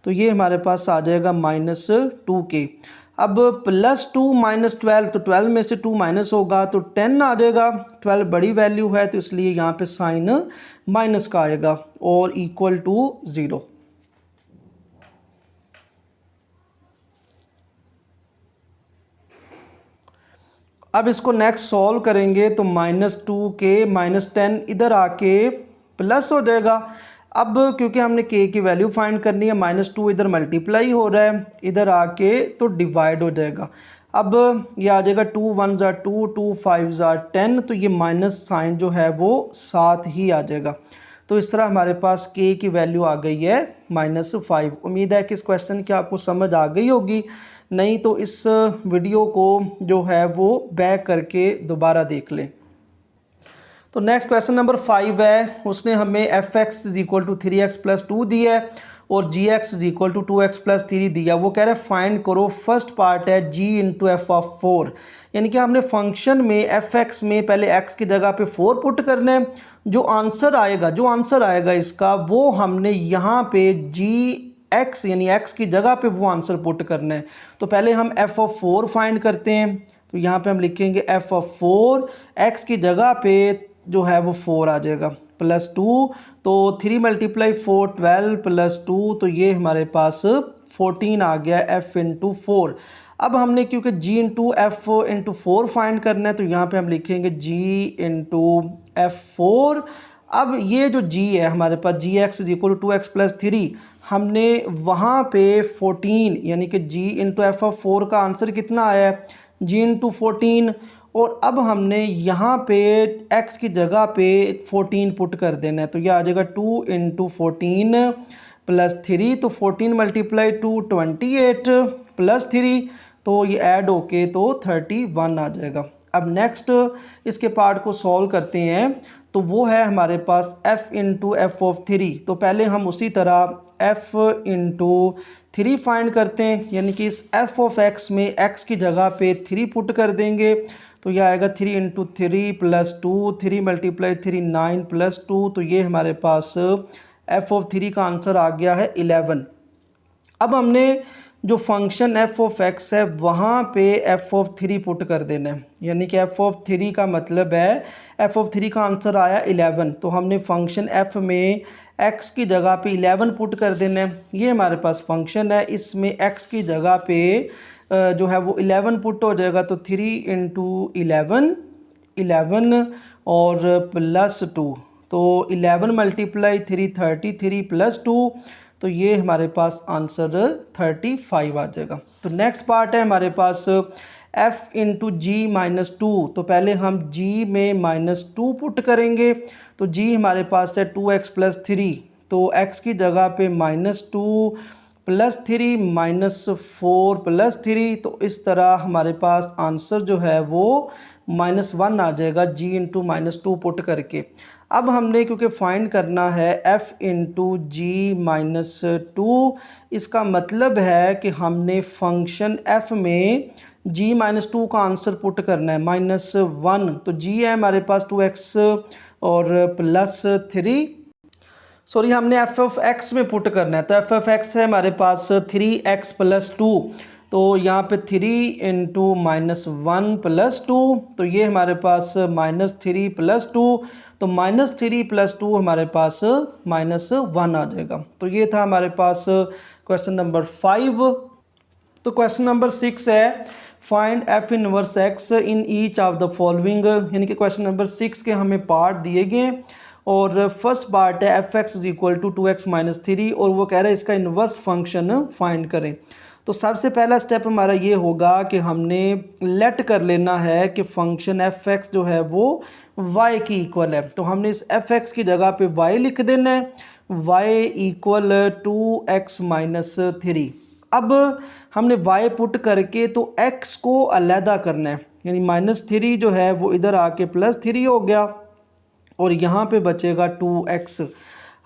[SPEAKER 1] तो ये हमारे पास आ जाएगा -2k। अब +2 - 12, तो 12 में से 2 माइनस होगा तो 10 आ जाएगा। 12 बड़ी वैल्यू है तो इसलिए यहाँ पे साइन माइनस का आएगा और =0। अब इसको नेक्स्ट सॉल्व करेंगे तो -2k -10 इधर आके प्लस हो जाएगा। अब क्योंकि हमने k की वैल्यू फाइंड करनी है, -2 इधर मल्टीप्लाई हो रहा है, इधर आके तो डिवाइड हो जाएगा। अब ये आ जाएगा 2 × 1 = 2, 2 × 5 = 10, तो ये माइनस साइन जो है वो साथ ही आ जाएगा। तो इस तरह हमारे पास k की वैल्यू आ गई है -5। उम्मीद है कि इस क्वेश्चन की आपको समझ आ गई होगी, नहीं तो इस वीडियो को जो है वो बैक करके दोबारा देख लें। तो नेक्स्ट क्वेश्चन नंबर 5 है, उसने हमें f x is equal to 3x+2 दिया है और g x is equal to 2x+3 दिया। वो कह रहा है फाइंड करो, फर्स्ट पार्ट है g इंटू एफ ऑफ 4, यानी कि हमने फंक्शन में एफ एक्स में पहले x की जगह पे 4 पुट करना है। जो आंसर आएगा इसका वो हमने यहाँ पे जी एक्स यानी x की जगह पे वो आंसर पुट करना है। तो पहले हम एफ ऑफ 4 फाइंड करते हैं। तो यहाँ पे हम लिखेंगे एफ ऑफ 4, x की जगह पे जो है वो 4 आ जाएगा +2, तो 3 × 4 12 +2, तो ये हमारे पास 14 आ गया f इंटू 4। अब हमने क्योंकि g into F into 4 find करना है तो यहाँ पे हम लिखेंगे g इंटू एफ 4। अब ये जो g है हमारे पास g x is equal to 2x+3, हमने वहाँ पे 14 यानी कि g इंटू एफ ऑफ 4 का आंसर कितना आया है g इंटू 14, और अब हमने यहाँ पे x की जगह पे 14 पुट कर देना है। तो ये आ जाएगा 2 इंटू 14 +3, तो 14 × 2 28 +3, तो ये ऐड होके तो 31 आ जाएगा। अब नेक्स्ट इसके पार्ट को सॉल्व करते हैं, तो वो है हमारे पास f इंटू एफ ऑफ 3। तो पहले हम उसी तरह f इंटू 3 फाइंड करते हैं, यानी कि इस f ऑफ x में x की जगह पे 3 पुट कर देंगे। तो यह आएगा 3 इंटू 3 +2, 3 × 3 9 +2, तो ये हमारे पास f ऑफ 3 का आंसर आ गया है 11। अब हमने जो फंक्शन f ऑफ x है वहाँ पे f ऑफ 3 पुट कर देना है, यानी कि f ऑफ 3 का मतलब है f ऑफ 3 का आंसर आया 11, तो हमने फंक्शन f में x की जगह पे 11 पुट कर देना है। ये हमारे पास फंक्शन है, इसमें x की जगह पे जो है वो 11 पुट हो जाएगा। तो 3 इंटू 11 और +2, तो 11 × 3 33 +2, तो ये हमारे पास आंसर 35 आ जाएगा। तो नेक्स्ट पार्ट है हमारे पास f इंटू जी -2, तो पहले हम g में -2 पुट करेंगे। तो g हमारे पास है 2x+3, तो x की जगह पे -2 +3 -4 +3, तो इस तरह हमारे पास आंसर जो है वो -1 आ जाएगा g इंटू -2 पुट करके। अब हमने क्योंकि फाइंड करना है f इंटू जी -2, इसका मतलब है कि हमने फंक्शन f में g -2 का आंसर पुट करना है -1, तो g है हमारे पास 2x और +3, सॉरी हमने एफ ऑफ एक्स में पुट करना है। तो एफ ऑफ एक्स है हमारे पास 3x + 2, तो यहाँ पे 3 इंटू -1 +2, तो ये हमारे पास -3 +2, तो -3 +2 हमारे पास -1 आ जाएगा। तो ये था हमारे पास क्वेश्चन नंबर 5। तो क्वेश्चन नंबर 6 है, find f inverse x in each of the following, यानी कि क्वेश्चन नंबर 6 के हमें पार्ट दिए गए और फर्स्ट पार्ट है F x is equal to 2x - 3, और वो कह रहा है इसका इन्वर्स फंक्शन फाइंड करें। तो सबसे पहला स्टेप हमारा ये होगा कि हमने लेट कर लेना है कि फंक्शन एफ एक्स जो है वो y की इक्वल है। तो हमने इस एफ एक्स की जगह पे y लिख देना है, y इक्वल 2x - 3। अब हमने y पुट करके तो x को अलहदा करना है, यानी -3 जो है वो इधर आके +3 हो गया और यहाँ पे बचेगा 2x।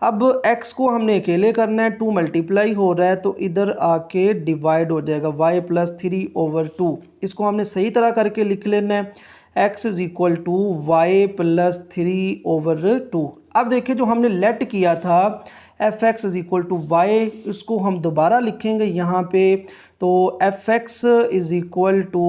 [SPEAKER 1] अब x को हमने अकेले करना है, 2 मल्टीप्लाई हो रहा है तो इधर आके डिवाइड हो जाएगा y +3/2। इसको हमने सही तरह करके लिख लेना है, x is equal to y +3/2। अब देखिए जो हमने लेट किया था f x is equal to y, इसको हम दोबारा लिखेंगे यहाँ पे। तो f x is equal to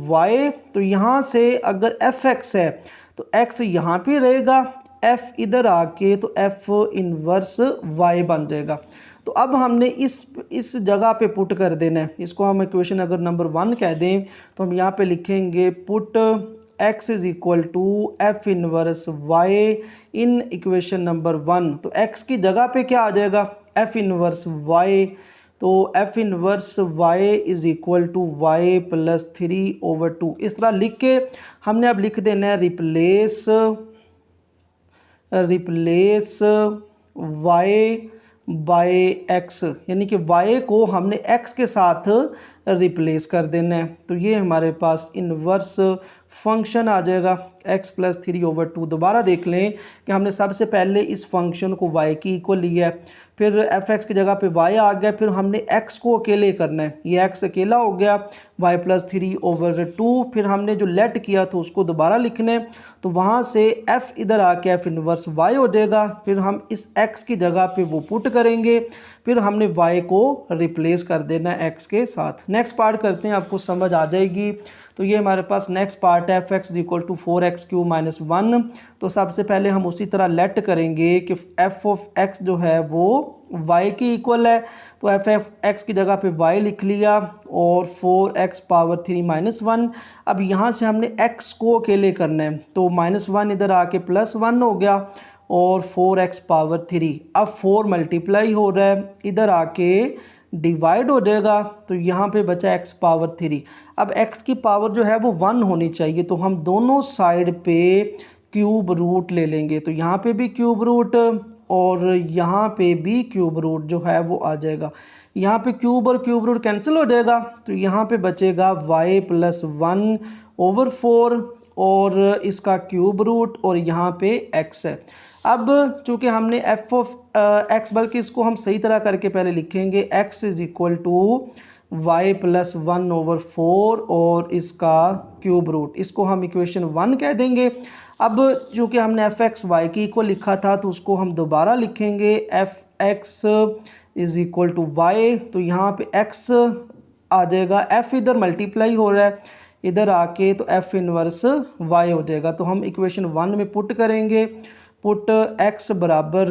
[SPEAKER 1] y, तो यहाँ से अगर एफ एक्स है तो x यहाँ पे रहेगा, f इधर आके तो f इनवर्स y बन जाएगा। तो अब हमने इस जगह पे पुट कर देना है, इसको हम इक्वेशन अगर नंबर 1 कह दें तो हम यहाँ पे लिखेंगे put x is equal to f inverse y in equation number 1। तो x की जगह पे क्या आ जाएगा, f इनवर्स y, तो f inverse y is equal to y +3/2। इस तरह लिख के हमने अब लिख देना है रिप्लेस y बाय x, यानी कि y को हमने x के साथ रिप्लेस कर देना है। तो ये हमारे पास इनवर्स फंक्शन आ जाएगा एक्स प्लस 3/2। दोबारा देख लें कि हमने सबसे पहले इस फंक्शन को y की इक्वल लिया है, फिर एफ एक्स की जगह पे y आ गया, फिर हमने x को अकेले करना है, ये x अकेला हो गया y प्लस 3/2। फिर हमने जो लेट किया तो उसको दोबारा लिखना है, तो वहाँ से f इधर आके f इनवर्स y हो जाएगा। फिर हम इस x की जगह पे वो पुट करेंगे, फिर हमने y को रिप्लेस कर देना है x के साथ। नेक्स्ट पार्ट करते हैं, आपको समझ आ जाएगी। तो ये हमारे पास नेक्स्ट पार्ट है, F x is equal to 4x³ minus 1। तो सबसे पहले हम उसी तरह लेट करेंगे कि एफ ऑफ एक्स जो है वो y की इक्वल है, तो एफ एक्स की जगह पे y लिख लिया और 4x³ माइनस 1। अब यहाँ से हमने x को अकेले करना है, तो -1 इधर आके +1 हो गया और 4x⁻3। अब 4 मल्टीप्लाई हो रहा है, इधर आके डिवाइड हो जाएगा, तो यहाँ पे बचा x⁻3। अब x की पावर जो है वो 1 होनी चाहिए, तो हम दोनों साइड पे क्यूब रूट ले लेंगे। तो यहाँ पे भी क्यूब रूट और यहाँ पे भी क्यूब रूट जो है वो आ जाएगा। यहाँ पे क्यूब और क्यूब रूट कैंसिल हो जाएगा, तो यहाँ पे बचेगा y प्लस 1/4 और इसका क्यूब रूट और यहाँ पे x है। अब चूँकि हमने एफ ऑफ एक्स, बल्कि इसको हम सही तरह करके पहले लिखेंगे, x is equal to y plus 1/4 और इसका क्यूब रूट, इसको हम इक्वेशन 1 कह देंगे। अब चूँकि हमने एफ एक्स वाई की इक्वल लिखा था, तो उसको हम दोबारा लिखेंगे, f x is equal to y. तो यहाँ पे x आ जाएगा, f इधर मल्टीप्लाई हो रहा है, इधर आके तो f इनवर्स y हो जाएगा। तो हम इक्वेशन 1 में पुट करेंगे, पुट x बराबर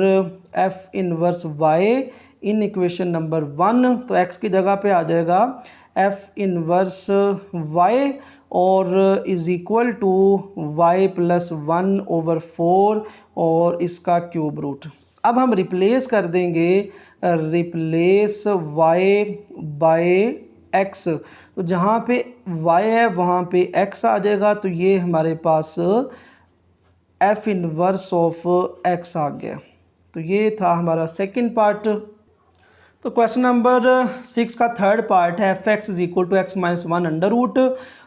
[SPEAKER 1] f inverse y in equation number 1। तो x की जगह पे आ जाएगा f इनवर्स y और is equal to y plus 1/4 और इसका क्यूब रूट। अब हम रिप्लेस कर देंगे, रिप्लेस y बाय x। तो जहाँ पे y है वहाँ पे x आ जाएगा, तो ये हमारे पास f इनवर्स ऑफ x आ गया। तो ये था हमारा सेकंड पार्ट। तो क्वेश्चन नंबर 6 का थर्ड पार्ट है, F x is equal to x minus 1 under root.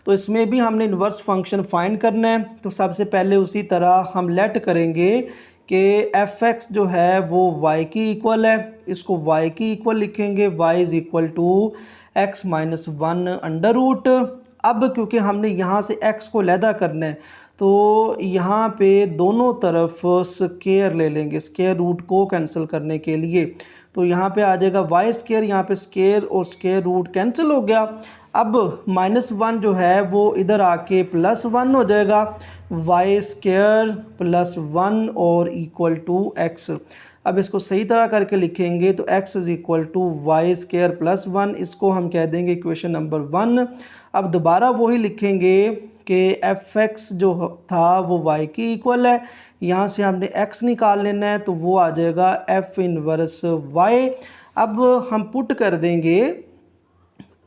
[SPEAKER 1] तो इसमें भी हमने इन्वर्स फंक्शन फाइंड करना है। तो सबसे पहले उसी तरह हम लेट करेंगे कि एफ एक्स जो है वो y की इक्वल है, इसको y की इक्वल लिखेंगे, y is equal to x minus 1 under root. अब क्योंकि हमने यहाँ से x को लैदा करना है, तो यहाँ पे दोनों तरफ स्केयर ले लेंगे, स्केयर रूट को कैंसिल करने के लिए। तो यहाँ पे आ जाएगा वाई स्केयर, यहाँ पे स्केयर और स्केयर रूट कैंसिल हो गया। अब -1 जो है वो इधर आके +1 हो जाएगा, वाई स्केयर प्लस 1 और इक्वल टू x। अब इसको सही तरह करके लिखेंगे, तो x is equal to y square plus 1, इसको हम कह देंगे इक्वेशन नंबर 1। अब दोबारा वही लिखेंगे कि एफ एक्स जो था वो y की इक्वल है, यहाँ से हमने x निकाल लेना है, तो वो आ जाएगा f इनवर्स y। अब हम पुट कर देंगे,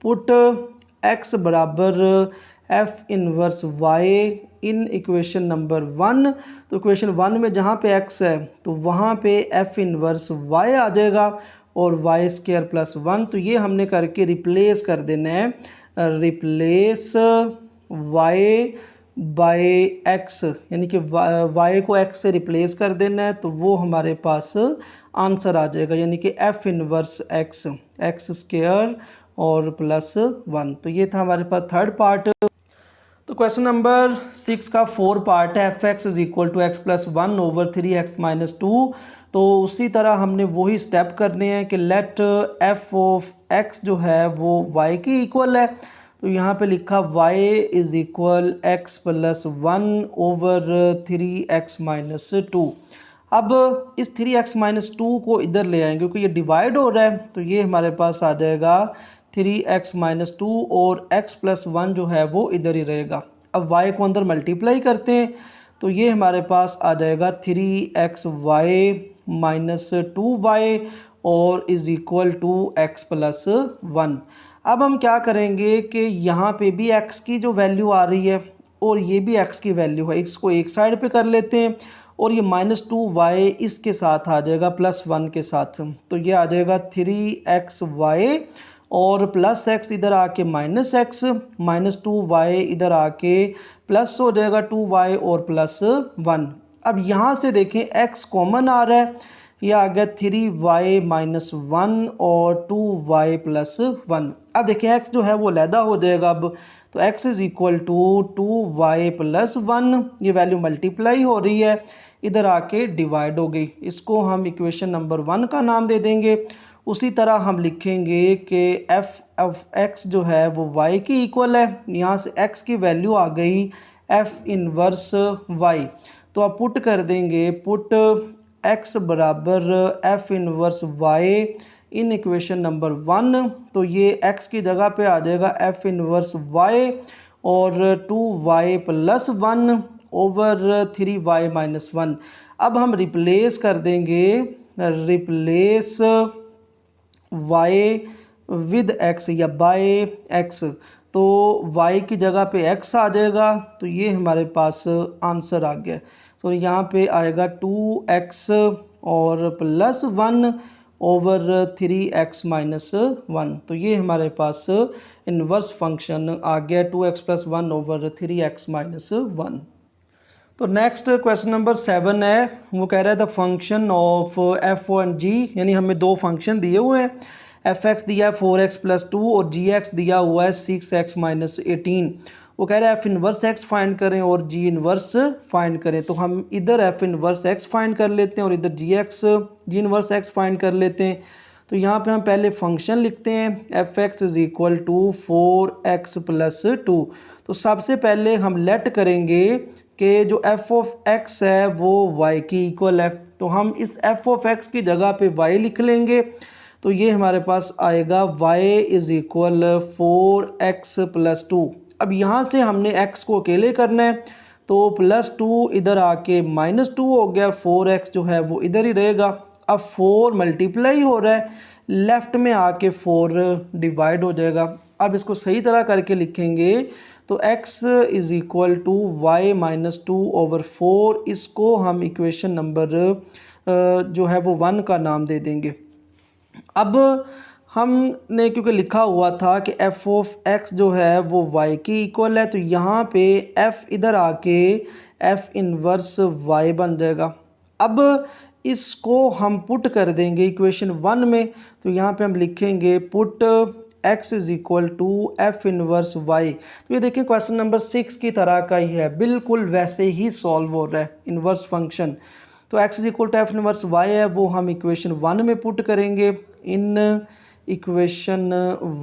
[SPEAKER 1] पुट x बराबर f inverse y in equation number 1। तो इक्वेशन 1 में जहाँ पे x है तो वहाँ पे f इनवर्स y आ जाएगा और y स्क्वायर प्लस 1। तो ये हमने करके रिप्लेस कर देना है, रिप्लेस y बाय x, यानी कि y को x से रिप्लेस कर देना है, तो वो हमारे पास आंसर आ जाएगा, यानी कि f इनवर्स x स्क्वायर और प्लस 1। तो ये था हमारे पास थर्ड पार्ट। तो क्वेश्चन नंबर 6 का 4 पार्ट है, F x is equal to x plus 1/3x minus 2। तो उसी तरह हमने वही स्टेप करने हैं कि लेट एफ ऑफ एक्स जो है वो y की इक्वल है। तो यहाँ पे लिखा y is equal x plus 1/3x minus 2। अब इस 3x माइनस 2 को इधर ले आएंगे क्योंकि ये डिवाइड हो रहा है, तो ये हमारे पास आ जाएगा 3x माइनस 2 और x प्लस 1 जो है वो इधर ही रहेगा। अब y को अंदर मल्टीप्लाई करते हैं, तो ये हमारे पास आ जाएगा 3xy माइनस 2y और is equal to x plus 1। अब हम क्या करेंगे कि यहाँ पे भी x की जो वैल्यू आ रही है और ये भी x की वैल्यू है, इसको एक साइड पे कर लेते हैं और ये -2y इसके साथ आ जाएगा प्लस 1 के साथ। तो ये आ जाएगा 3xy और प्लस x इधर आके -x, -2y इधर आके प्लस हो जाएगा 2y और प्लस 1। अब यहाँ से देखें x कॉमन आ रहा है, ये आ गया 3y माइनस 1 और 2y प्लस 1। अब देखें x जो है वो अलहदा हो जाएगा अब, तो x is equal to 2y plus 1, ये वैल्यू मल्टीप्लाई हो रही है, इधर आके डिवाइड हो गई। इसको हम इक्वेशन नंबर 1 का नाम दे देंगे। उसी तरह हम लिखेंगे कि एफ ऑफ एक्स जो है वो y की इक्वल है, यहाँ से x की वैल्यू आ गई f इनवर्स y, तो आप पुट कर देंगे, पुट x बराबर f inverse y in equation number 1, तो ये x की जगह पे आ जाएगा f इनवर्स y और 2y plus 1 over 3y minus 1। अब हम रिप्लेस कर देंगे, रिप्लेस y विद x या बाय x, तो y की जगह पे x आ जाएगा, तो ये हमारे पास आंसर आ गया। सो यहाँ पे आएगा 2x और प्लस 1 ओवर 3x माइनस 1, तो ये हमारे पास इन्वर्स फंक्शन आ गया 2x plus 1 over 3x minus 1। तो नेक्स्ट क्वेश्चन नंबर 7 है, वो कह रहा है the function of f o and g, यानी हमें दो फंक्शन दिए हुए हैं, एफ एक्स दिया है 4x प्लस 2 और जी एक्स दिया हुआ है 6x माइनस 18। वो कह रहा है एफ इनवर्स एक्स फाइंड करें और जी इनवर्स फाइंड करें, तो हम इधर एफ इनवर्स एक्स फाइंड कर लेते हैं और इधर जी इनवर्स एक्स फाइंड कर लेते हैं। तो यहाँ पे हम पहले फंक्शन लिखते हैं, f x is equal to 4x plus 2। तो सबसे पहले हम लेट करेंगे कि जो एफ ऑफ एक्स है वो y की इक्वल है, तो हम इस एफ ऑफ एक्स की जगह पे y लिख लेंगे, तो ये हमारे पास आएगा y is equal 4x plus 2। अब यहाँ से हमने x को अकेले करना है, तो प्लस 2 इधर आके माइनस 2 हो गया, 4x जो है वो इधर ही रहेगा। अब 4 मल्टीप्लाई हो रहा है, लेफ़्ट में आके 4 डिवाइड हो जाएगा। अब इसको सही तरह करके लिखेंगे, तो x is equal to y minus 2 over 4, इसको हम इक्वेशन नंबर जो है वो 1 का नाम दे देंगे। अब हमने क्योंकि लिखा हुआ था कि f ऑफ x जो है वो y की इक्वल है, तो यहाँ पे f इधर आके f इनवर्स y बन जाएगा। अब इसको हम पुट कर देंगे इक्वेशन 1 में, तो यहाँ पे हम लिखेंगे put x is equal to f inverse y। तो ये देखिए क्वेश्चन नंबर 6 की तरह का ही है, बिल्कुल वैसे ही सॉल्व हो रहा है इनवर्स फंक्शन। तो x is equal to f inverse y है, वो हम इक्वेशन 1 में पुट करेंगे इन इक्वेशन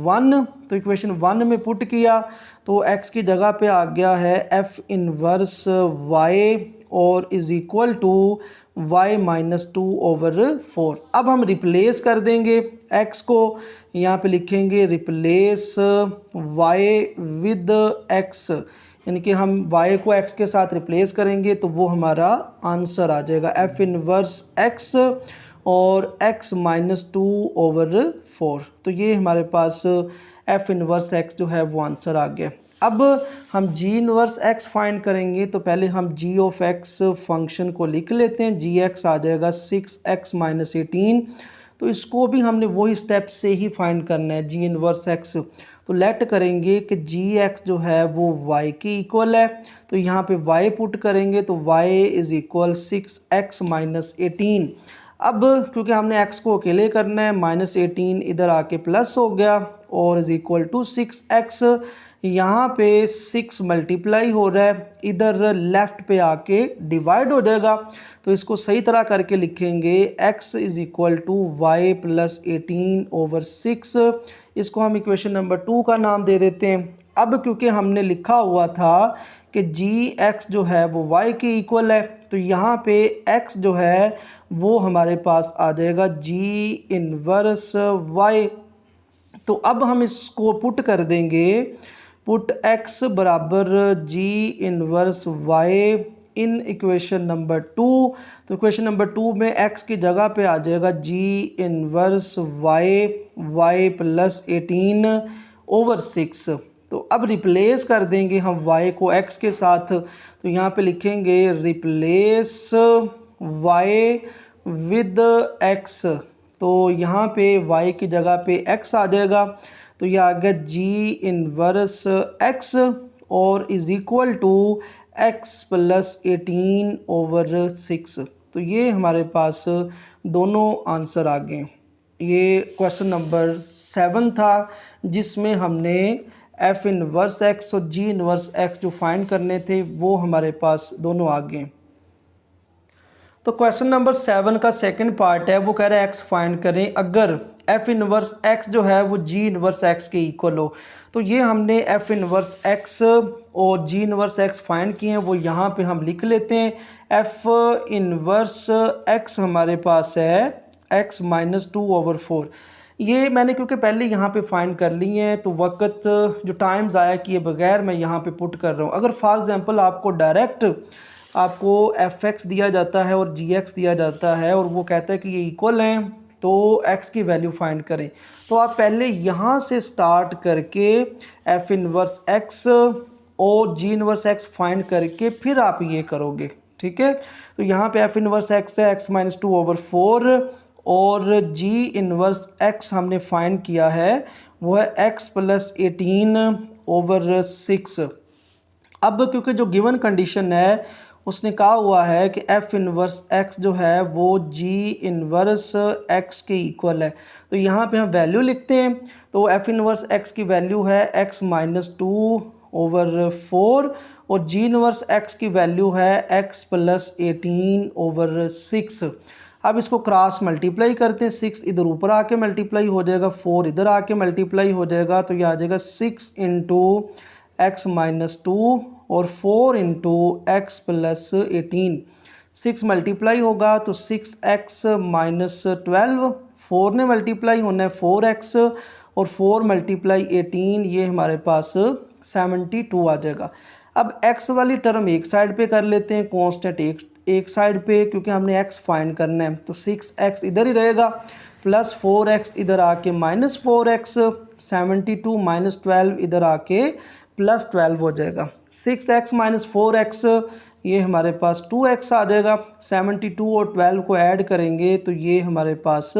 [SPEAKER 1] 1। तो इक्वेशन 1 में पुट किया तो x की जगह पे आ गया है f इनवर्स y और is equal to y minus 2 over 4। अब हम रिप्लेस कर देंगे x को, यहाँ पे लिखेंगे रिप्लेस y विद x, यानी कि हम y को x के साथ रिप्लेस करेंगे तो वो हमारा आंसर आ जाएगा f इनवर्स x और x माइनस 2 ओवर 4। तो ये हमारे पास f इनवर्स x जो है वो आंसर आ गया। अब हम g इनवर्स x फाइंड करेंगे, तो पहले हम g ऑफ x फंक्शन को लिख लेते हैं, gx आ जाएगा 6x माइनस 18। तो इसको भी हमने वही स्टेप से ही फाइंड करना है, g इनवर्स x। तो लेट करेंगे कि gx जो है वो y की इक्वल है, तो यहाँ पे y पुट करेंगे, तो y is equal 6x minus 18। अब क्योंकि हमने x को अकेले करना है, माइनस 18 इधर आके प्लस हो गया और इज़ इक्वल टू 6x, यहाँ पे 6 मल्टीप्लाई हो रहा है, इधर लेफ़्ट पे आके डिवाइड हो जाएगा। तो इसको सही तरह करके लिखेंगे x is equal to y plus 18 over 6, इसको हम इक्वेशन नंबर 2 का नाम दे देते हैं। अब क्योंकि हमने लिखा हुआ था कि gx जो है वो y की इक्वल है, तो यहाँ पे x जो है वो हमारे पास आ जाएगा g इनवर्स y। तो अब हम इसको पुट कर देंगे, पुट x बराबर g inverse y in equation number 2। तो इक्वेशन नंबर 2 में x की जगह पे आ जाएगा g inverse y plus 18 over 6। तो अब रिप्लेस कर देंगे हम y को x के साथ, तो यहाँ पे लिखेंगे रिप्लेस y विद x, तो यहाँ पे y की जगह पे x आ जाएगा, तो यह आ गया g इनवर्स x और is equal to x plus 18/6। तो ये हमारे पास दोनों आंसर आ गए। ये क्वेश्चन नंबर 7 था जिसमें हमने एफ इनवर्स एक्स और जी इनवर्स एक्स जो फाइंड करने थे वो हमारे पास दोनों आ गए। तो क्वेश्चन नंबर 7 का सेकंड पार्ट है, वो कह रहा है एक्स फाइंड करें अगर एफ इनवर्स एक्स जो है वो जी इनवर्स एक्स के इक्वल हो। तो ये हमने एफ इनवर्स एक्स और जी इनवर्स एक्स फाइंड किए हैं, वो यहाँ पे हम लिख लेते हैं। एफ इनवर्स एक्स हमारे पास है x माइनस 2/4। ये मैंने क्योंकि पहले यहाँ पे फाइंड कर लिए हैं तो वक्त जो टाइम ज़ाया किए बगैर मैं यहाँ पे पुट कर रहा हूँ। अगर फॉर एग्जांपल आपको डायरेक्ट आपको fx दिया जाता है और gx दिया जाता है और वो कहता है कि ये इक्वल हैं तो x की वैल्यू फाइंड करें, तो आप पहले यहाँ से स्टार्ट करके f इनवर्स x और g इनवर्स x फाइंड करके फिर आप ये करोगे। ठीक है, तो यहाँ पे f इनवर्स x है x माइनस 2/4 और g इनवर्स x हमने फाइंड किया है वो है x प्लस 18/6। अब क्योंकि जो गिवन कंडीशन है उसने कहा हुआ है कि f इनवर्स x जो है वो g इनवर्स x के इक्वल है, तो यहाँ पे हम वैल्यू लिखते हैं। तो f इनवर्स x की वैल्यू है x माइनस 2/4 और g इनवर्स x की वैल्यू है x प्लस 18/6। अब इसको क्रॉस मल्टीप्लाई करते हैं, 6 इधर ऊपर आके मल्टीप्लाई हो जाएगा, 4 इधर आके मल्टीप्लाई हो जाएगा, तो ये आ जाएगा 6 इंटू एक्स माइनस 2 और 4 इंटू एक्स प्लस 18। 6 मल्टीप्लाई होगा तो 6x माइनस 12, 4 ने मल्टीप्लाई होना है 4x और 4 मल्टीप्लाई 18, ये हमारे पास 72 आ जाएगा। अब x वाली टर्म एक साइड पे कर लेते हैं, कांस्टेंट एक साइड पे, क्योंकि हमने x फाइंड करना है, तो 6x इधर ही रहेगा प्लस 4x इधर आके माइनस 4x, 72 माइनस 12 इधर आके प्लस 12 हो जाएगा। 6x माइनस 4x ये हमारे पास 2x आ जाएगा। 72 और 12 को ऐड करेंगे तो ये हमारे पास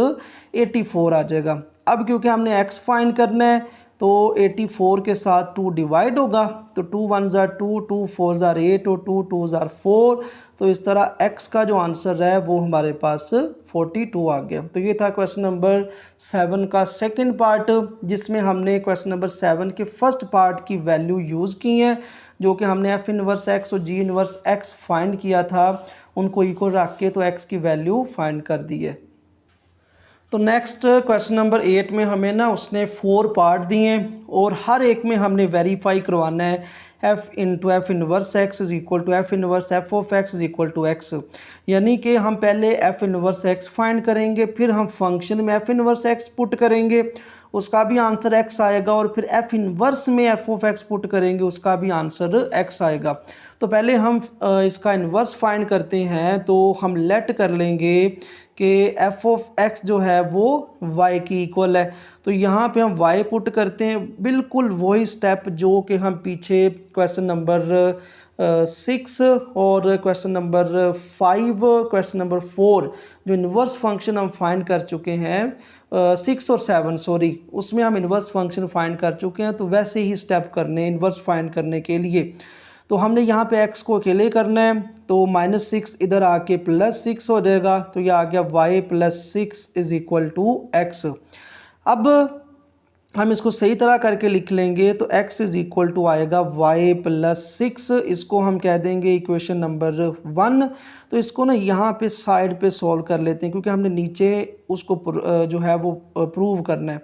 [SPEAKER 1] 84 आ जाएगा। अब क्योंकि हमने x फाइंड करना है तो 84 के साथ 2 डिवाइड होगा, तो 2 1 ज़ा 2, 2 4 ज़ा 8 और 2 2 ज़ा 4, तो इस तरह x का जो आंसर है वो हमारे पास 42 आ गया। तो ये था क्वेश्चन नंबर 7 का सेकंड पार्ट, जिसमें हमने क्वेश्चन नंबर 7 के फर्स्ट पार्ट की वैल्यू यूज़ की है, जो कि हमने एफ इनवर्स एक्स और जी इनवर्स एक्स फाइंड किया था, उनको इक्वल रख के तो एक्स की वैल्यू फाइंड कर दी है। तो नेक्स्ट क्वेश्चन नंबर 8 में हमें ना उसने 4 पार्ट दिए हैं और हर एक में हमने वेरीफाई करवाना है f into f inverse x is equal to f inverse f of x is equal to x. यानी कि हम पहले एफ इनवर्स एक्स फाइंड करेंगे, फिर हम फंक्शन में एफ इनवर्स एक्स पुट करेंगे, उसका भी आंसर एक्स आएगा, और फिर एफ इनवर्स में एफ ऑफ एक्स पुट करेंगे, उसका भी आंसर एक्स आएगा। तो पहले हम इसका इन्वर्स फाइंड करते हैं, तो हम लेट कर लेंगे कि एफ ऑफ एक्स जो है वो वाई की इक्वल है। तो यहाँ पे हम वाई पुट करते हैं, बिल्कुल वही स्टेप जो कि हम पीछे क्वेश्चन नंबर 6 और क्वेश्चन नंबर 5, क्वेश्चन नंबर 4 जो इन्वर्स फंक्शन हम फाइंड कर चुके हैं, 6 और 7 सॉरी, उसमें हम इन्वर्स फंक्शन फाइंड कर चुके हैं, तो वैसे ही स्टेप करने इन्वर्स फाइंड करने के लिए। तो हमने यहाँ पे x को अकेले करना है, तो -6 इधर आके +6 हो जाएगा, तो ये आ गया y plus 6 is equal to x। अब हम इसको सही तरह करके लिख लेंगे, तो x इज इक्वल टू आएगा y प्लस 6, इसको हम कह देंगे इक्वेशन नंबर 1। तो इसको ना यहाँ पे साइड पे सॉल्व कर लेते हैं, क्योंकि हमने नीचे उसको जो है वो प्रूव करना है।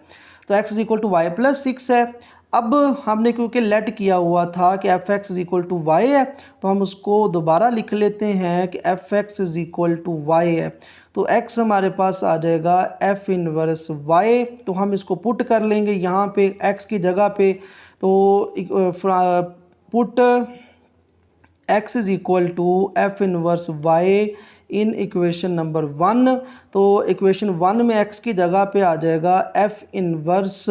[SPEAKER 1] तो x is equal to y plus 6 है। अब हमने क्योंकि लेट किया हुआ था कि f x is equal to y है, तो हम उसको दोबारा लिख लेते हैं कि f x is equal to y है। तो x हमारे पास आ जाएगा एफ इनवर्स y, तो हम इसको पुट कर लेंगे यहाँ पे x की जगह पे, तो put x is equal to f inverse y in equation number 1। तो इक्वेशन 1 में x की जगह पे आ जाएगा एफ इनवर्स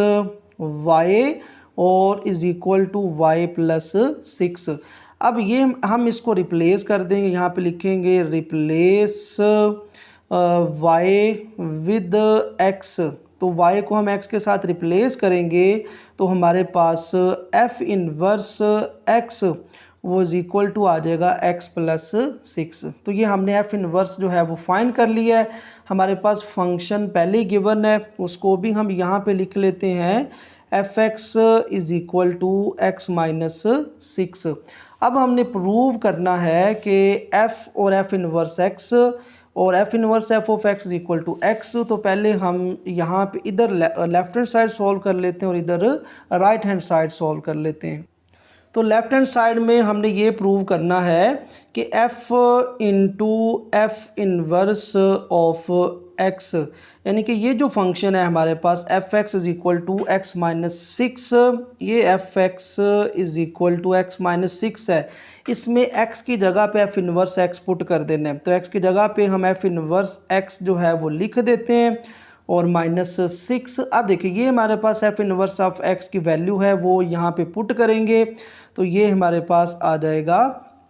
[SPEAKER 1] y और is equal to y plus 6। अब ये हम इसको रिप्लेस कर देंगे, यहाँ पे लिखेंगे रिप्लेस y विद x तो y को हम x के साथ रिप्लेस करेंगे तो हमारे पास f इनवर्स x वो इज़ इक्वल टू आ जाएगा x प्लस 6। तो ये हमने f इनवर्स जो है वो फाइंड कर लिया है। हमारे पास फंक्शन पहले ही गिवन है, उसको भी हम यहाँ पे लिख लेते हैं f x is equal to x minus 6। अब हमने प्रूव करना है कि f और f इनवर्स x और f inverse f of x is equal to x। तो पहले हम यहाँ पे इधर लेफ्ट हैंड साइड सॉल्व कर लेते हैं और इधर राइट हैंड साइड सॉल्व कर लेते हैं। तो लेफ्ट हैंड साइड में हमने ये प्रूव करना है कि f into f inverse of x, यानी कि ये जो फंक्शन है हमारे पास f x is equal to x minus 6, ये f x is equal to x minus 6 है। इसमें x की जगह पे f इनवर्स x पुट कर देना है। तो x की जगह पे हम f इनवर्स x जो है वो लिख देते हैं और माइनस 6। अब देखिए ये हमारे पास f इनवर्स ऑफ x की वैल्यू है वो यहाँ पे पुट करेंगे तो ये हमारे पास आ जाएगा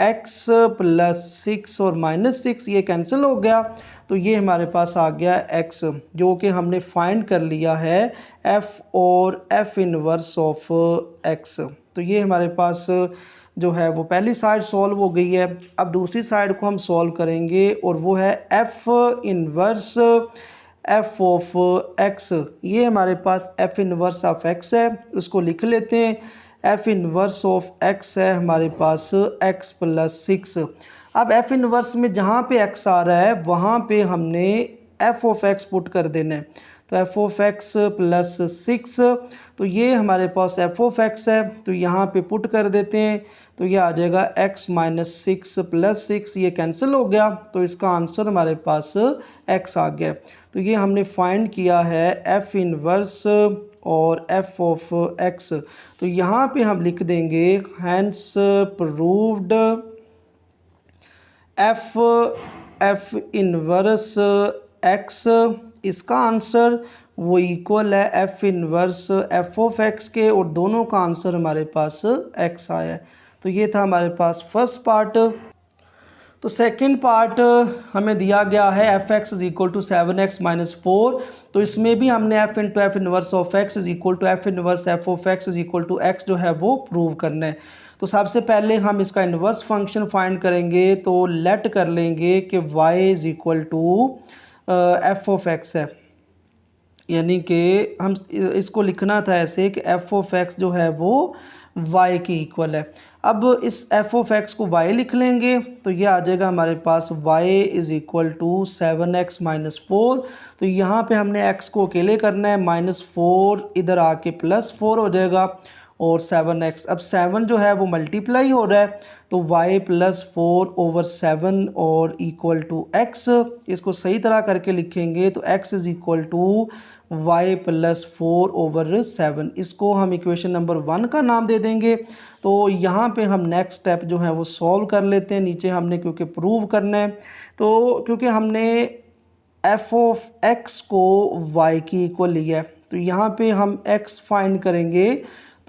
[SPEAKER 1] x प्लस 6 और माइनस 6, ये कैंसिल हो गया तो ये हमारे पास आ गया x जो कि हमने फाइंड कर लिया है f और f इनवर्स ऑफ x। तो ये हमारे पास जो है वो पहली साइड सॉल्व हो गई है। अब दूसरी साइड को हम सॉल्व करेंगे और वो है f inverse f of x। ये हमारे पास f इनवर्स ऑफ x है, उसको लिख लेते हैं। f इनवर्स ऑफ x है हमारे पास x प्लस 6। अब f इनवर्स में जहाँ पे x आ रहा है वहाँ पे हमने f ऑफ x पुट कर देना है। तो f ऑफ x प्लस 6, तो ये हमारे पास f ऑफ x है तो यहाँ पे पुट कर देते हैं तो ये आ जाएगा x माइनस 6 प्लस 6, ये कैंसिल हो गया तो इसका आंसर हमारे पास x आ गया। तो ये हमने फाइंड किया है f इनवर्स और f ऑफ x। तो यहाँ पे हम लिख देंगे hence proved f inverse x, इसका आंसर वो इक्वल है f inverse f of x के और दोनों का आंसर हमारे पास x आया है। तो ये था हमारे पास फर्स्ट पार्ट। तो सेकंड पार्ट हमें दिया गया है F x is equal to 7x minus 4। तो इसमें भी हमने f into f inverse of x is equal to f inverse f of x is equal to x जो है वो प्रूव करना है। तो सबसे पहले हम इसका इन्वर्स फंक्शन फाइंड करेंगे तो लेट कर लेंगे कि y is equal to f of x है, यानी कि हम इसको लिखना था ऐसे कि एफ ऑफ एक्स जो है वो y की इक्वल है। अब इस एफ ऑफ एक्स को y लिख लेंगे तो ये आ जाएगा हमारे पास y is equal to 7x minus 4। तो यहाँ पे हमने x को अकेले करना है, -4 इधर आके +4 हो जाएगा और 7x। अब 7 जो है वो मल्टीप्लाई हो रहा है तो y प्लस 4 ओवर 7 और इक्वल टू x। इसको सही तरह करके लिखेंगे तो x is equal to y plus 4 over 7। इसको हम इक्वेशन नंबर 1 का नाम दे देंगे। तो यहाँ पे हम नेक्स्ट स्टेप जो है वो सॉल्व कर लेते हैं। नीचे हमने क्योंकि प्रूव करना है तो क्योंकि हमने f ऑफ x को y की इक्वल लिया है तो यहाँ पे हम x फाइंड करेंगे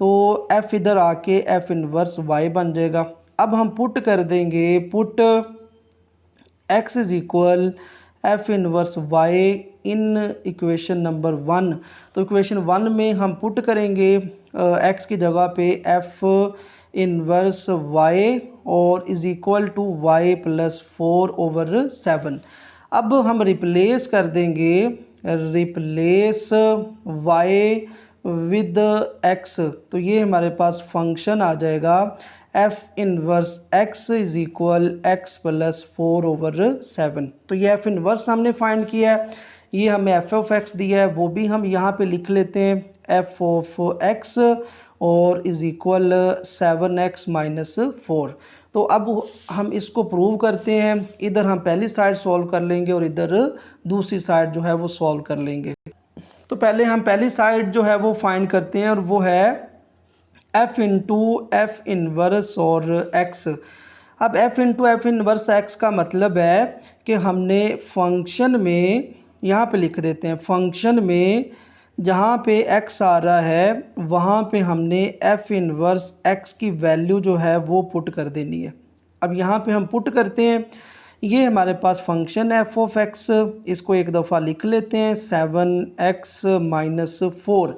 [SPEAKER 1] तो f इधर आके f इनवर्स y बन जाएगा। अब हम पुट कर देंगे, put x is equal f inverse y in equation number 1। तो इक्वेशन 1 में हम पुट करेंगे x की जगह पे f इनवर्स y और is equal to y plus 4 over 7। अब हम रिप्लेस कर देंगे, रिप्लेस y विद x। तो ये हमारे पास फंक्शन आ जाएगा f inverse x is equal x plus 4 over 7। तो ये f इनवर्स हमने फाइंड किया है, ये हमें f ऑफ x दिया है वो भी हम यहाँ पे लिख लेते हैं f ऑफ x और इज इक्वल 7x माइनस 4। तो अब हम इसको प्रूव करते हैं। इधर हम पहली साइड सॉल्व कर लेंगे और इधर दूसरी साइड जो है वो सॉल्व कर लेंगे। तो पहले हम पहली साइड जो है वो फाइंड करते हैं और वो है f इंटू एफ इनवर्स और x। अब f into f inverse x का मतलब है कि हमने फंक्शन में यहाँ पे लिख देते हैं, फंक्शन में जहाँ पे x आ रहा है वहाँ पे हमने f इनवर्स x की वैल्यू जो है वो पुट कर देनी है। अब यहाँ पे हम पुट करते हैं, ये हमारे पास फंक्शन है एफ ऑफ एक्स, इसको एक दफ़ा लिख लेते हैं 7x-4।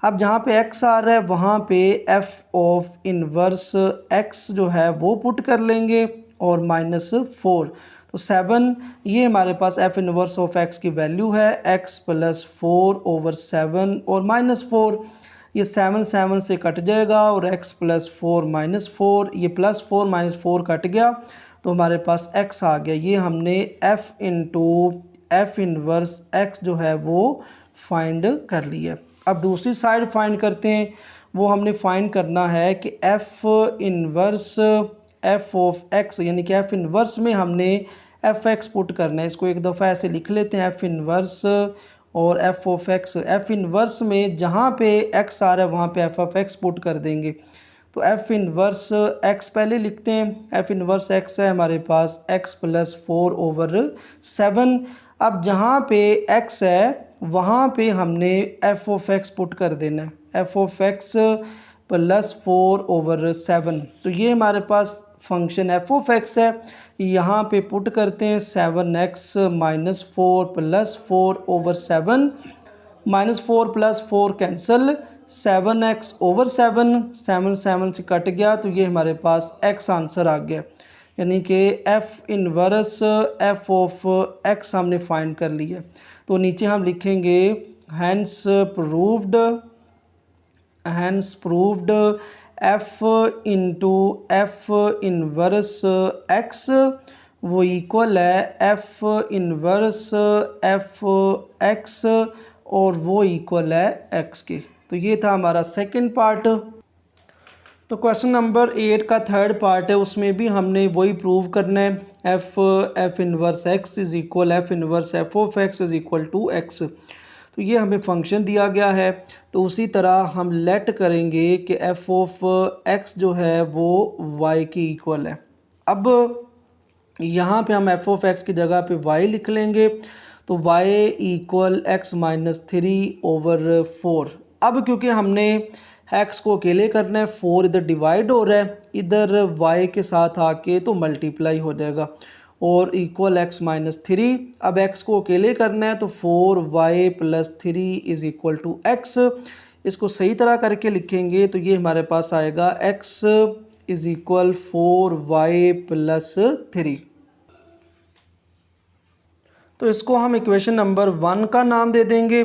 [SPEAKER 1] अब जहाँ पे x आ रहा है वहाँ पे f ऑफ इनवर्स x जो है वो पुट कर लेंगे और -4। तो 7 ये हमारे पास f इनवर्स ऑफ x की वैल्यू है, x + 4/7 और -4। ये 7 7 से कट जाएगा और x + 4 -4, ये +4 -4 कट गया तो हमारे पास x आ गया। ये हमने f into f inverse x जो है वो फाइंड कर लिया। अब दूसरी साइड फाइंड करते हैं। वो हमने फाइंड करना है कि f inverse f of x यानी कि f इनवर्स में हमने एफ एक्स पुट करना है। इसको एक दफ़ा ऐसे लिख लेते हैं, एफ इनवर्स और F of x. F inverse में जहाँ पे एक्स आ रहा है वहाँ पे एफ ऑफ एक्स पुट कर देंगे। तो एफ इनवर्स एक्स पहले लिखते हैं। एफ इनवर्स एक्स है हमारे पास x + 4/7। अब जहाँ पे x है वहाँ पे हमने एफ ऑफ एक्स पुट कर देना है, एफ ऑफ एक्स + 4/7। तो ये हमारे पास फंक्शन एफ ऑफ एक्स है। यहाँ पे पुट करते हैं 7x - 4 + 4/7। -4 + 4 कैंसिल, 7x/7, 7 7 से कट गया तो ये हमारे पास x आंसर आ गया। यानी कि f inverse f of x हमने फाइंड कर लिया। तो नीचे हम लिखेंगे hence proved f into f inverse x वो इक्वल है एफ इनवर्स एफ एक्स और वो इक्वल है एक्स के। तो ये था हमारा सेकंड पार्ट। तो क्वेश्चन नंबर 8 का थर्ड पार्ट है, उसमें भी हमने वही प्रूव करना है, f inverse x is equal f inverse f of x is equal to x. तो ये हमें फंक्शन दिया गया है। तो उसी तरह हम लेट करेंगे कि एफ ऑफ एक्स जो है वो वाई की इक्वल है। अब यहाँ पे हम एफ ऑफ एक्स की जगह पे वाई लिख लेंगे। तो y इक्वल x - 3/4। अब क्योंकि हमने x को अकेले करना है, 4 इधर डिवाइड हो रहा है, इधर y के साथ आके तो मल्टीप्लाई हो जाएगा और इक्वल x - 3। अब x को अकेले करना है तो 4y + 3 is equal to x। इसको सही तरह करके लिखेंगे तो ये हमारे पास आएगा x इज़ इक्वल 4y + 3। तो इसको हम इक्वेशन नंबर 1 का नाम दे देंगे।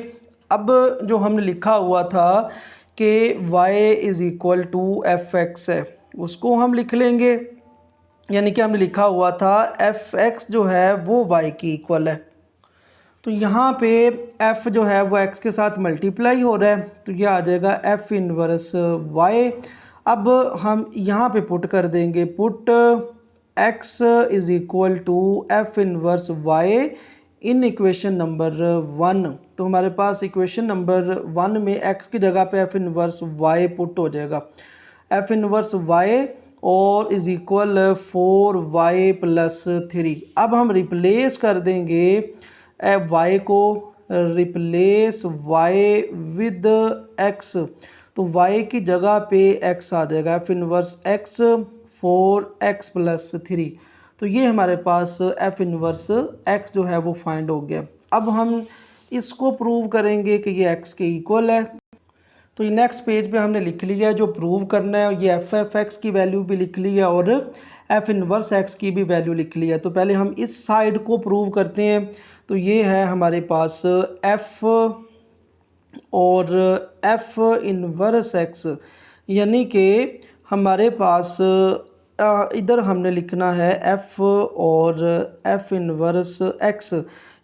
[SPEAKER 1] अब जो हमने लिखा हुआ था कि y is equal to f x है, उसको हम लिख लेंगे। यानी कि हमने लिखा हुआ था एफ एक्स जो है वो y की इक्वल है। तो यहाँ पे f जो है वो x के साथ मल्टीप्लाई हो रहा है तो ये आ जाएगा f इनवर्स y। अब हम यहाँ पे पुट कर देंगे, put x is equal to f inverse y in equation number 1। तो हमारे पास इक्वेशन नंबर 1 में x की जगह पे एफ इनवर्स y पुट हो जाएगा, एफ इनवर्स y और इज़ इक्वल 4y + 3। अब हम रिप्लेस कर देंगे y को, रिप्लेस y विद x। तो y की जगह पे x आ जाएगा, एफ इनवर्स x 4x + 3। तो ये हमारे पास एफ इनवर्स x जो है वो फाइंड हो गया। अब हम इसको प्रूव करेंगे कि ये x के इक्वल है। तो ये नेक्स्ट पेज पे हमने लिख लिया है जो प्रूव करना है। ये एफ एक्स की वैल्यू भी लिख ली है और एफ इनवर्स एक्स की भी वैल्यू लिख ली है। तो पहले हम इस साइड को प्रूव करते हैं। तो ये है हमारे पास एफ और एफ इनवर्स एक्स, यानी कि हमारे पास इधर हमने लिखना है एफ और एफ इनवर्स एक्स,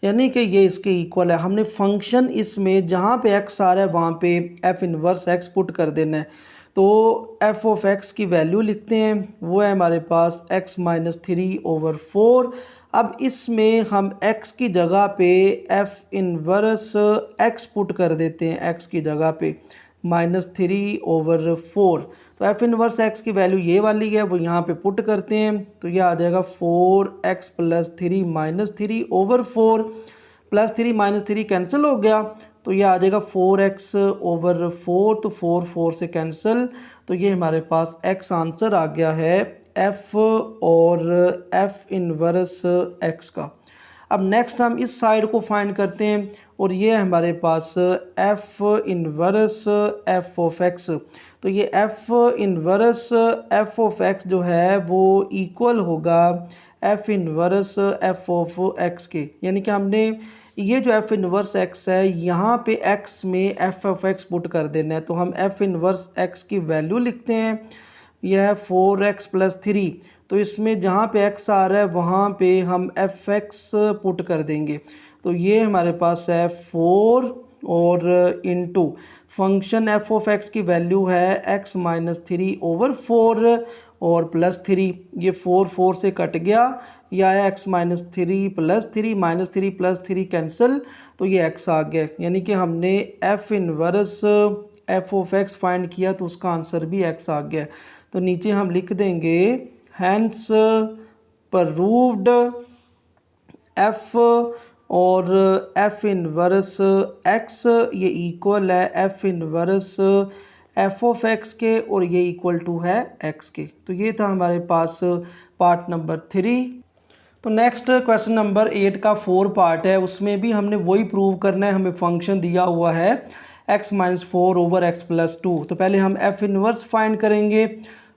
[SPEAKER 1] यानी कि ये इसके इक्वल है। हमने फंक्शन इसमें जहाँ पे एक्स आ रहा है वहाँ पे एफ इनवर्स एक्स पुट कर देना है। तो एफ ऑफ एक्स की वैल्यू लिखते हैं, वो है हमारे पास x - 3/4। अब इसमें हम x की जगह पे एफ इनवर्स x पुट कर देते हैं, x की जगह पे -3/4। तो एफ इनवर्स x की वैल्यू ये वाली है, वो यहाँ पे पुट करते हैं तो ये आ जाएगा 4x + 3 - 3/4 + 3 - 3 कैंसिल हो गया तो ये आ जाएगा 4x/4। तो 4 4 से कैंसिल, तो ये हमारे पास x आंसर आ गया है एफ और एफ इनवर्स एक्स का। अब नेक्स्ट हम इस साइड को फाइंड करते हैं और ये है हमारे पास f inverse f of x. तो ये f inverse f of x जो है वो इक्वल होगा f inverse f of x के, यानी कि हमने ये जो एफ इनवर्स एक्स है यहाँ पे एक्स में एफ ऑफ एक्स पुट कर देना है। तो हम एफ इनवर्स एक्स की वैल्यू लिखते हैं, यह है 4x+3। तो इसमें जहाँ पे x आ रहा है वहाँ पे हम एफ एक्स पुट कर देंगे। तो ये हमारे पास है 4 और into function f of x की वैल्यू है x-3/4 और +3। ये 4 से कट गया, या है x-3 +3 -3 +3 कैंसिल, तो ये x आ गया। यानी कि हमने F inverse f of x find किया तो उसका आंसर भी x आ गया। तो नीचे हम लिख देंगे हैंस प्रूव्ड एफ और एफ इनवर्स एक्स ये इक्वल है f inverse f of x के, और ये इक्वल टू है एक्स के। तो ये था हमारे पास पार्ट नंबर 3। तो नेक्स्ट क्वेश्चन नंबर 8 का 4 पार्ट है, उसमें भी हमने वही प्रूव करना है। हमें फंक्शन दिया हुआ है x-4/x+2। तो पहले हम एफ इनवर्स फाइंड करेंगे।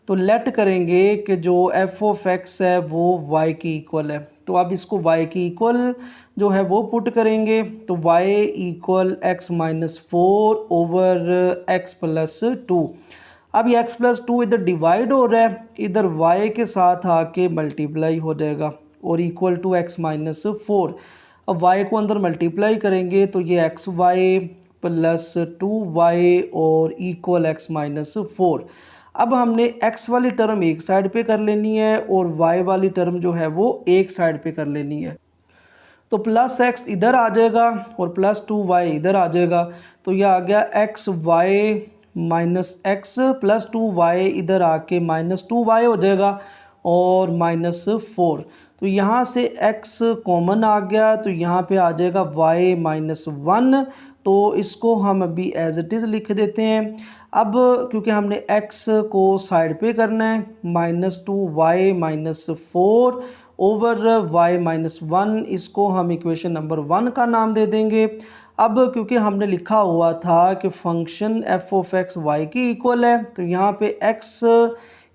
[SPEAKER 1] तो लेट करेंगे कि जो एफ ऑफ एक्स है वो y की इक्वल है। तो अब इसको y की इक्वल जो है वो पुट करेंगे। तो y इक्वल x-4/x+2। अब ये x+2 इधर डिवाइड हो रहा है, इधर y के साथ आके मल्टीप्लाई हो जाएगा और इक्वल टू x-4। अब y को अंदर मल्टीप्लाई करेंगे तो ये xy + 2y और इक्वल x-4। अब हमने x वाली टर्म एक साइड पे कर लेनी है और y वाली टर्म जो है वो एक साइड पे कर लेनी है। तो +x इधर आ जाएगा और +2y इधर आ जाएगा। तो ये आ गया xy -x + 2y इधर आके -2y हो जाएगा और -4। तो यहाँ से x कॉमन आ गया तो यहाँ पे आ जाएगा y -1। तो इसको हम अभी एज इट इज़ लिख देते हैं। अब क्योंकि हमने x को साइड पे करना है, -2y -4 ओवर y -1, इसको हम इक्वेशन नंबर 1 का नाम दे देंगे। अब क्योंकि हमने लिखा हुआ था कि function f of x y की इक्वल है, तो यहाँ पे x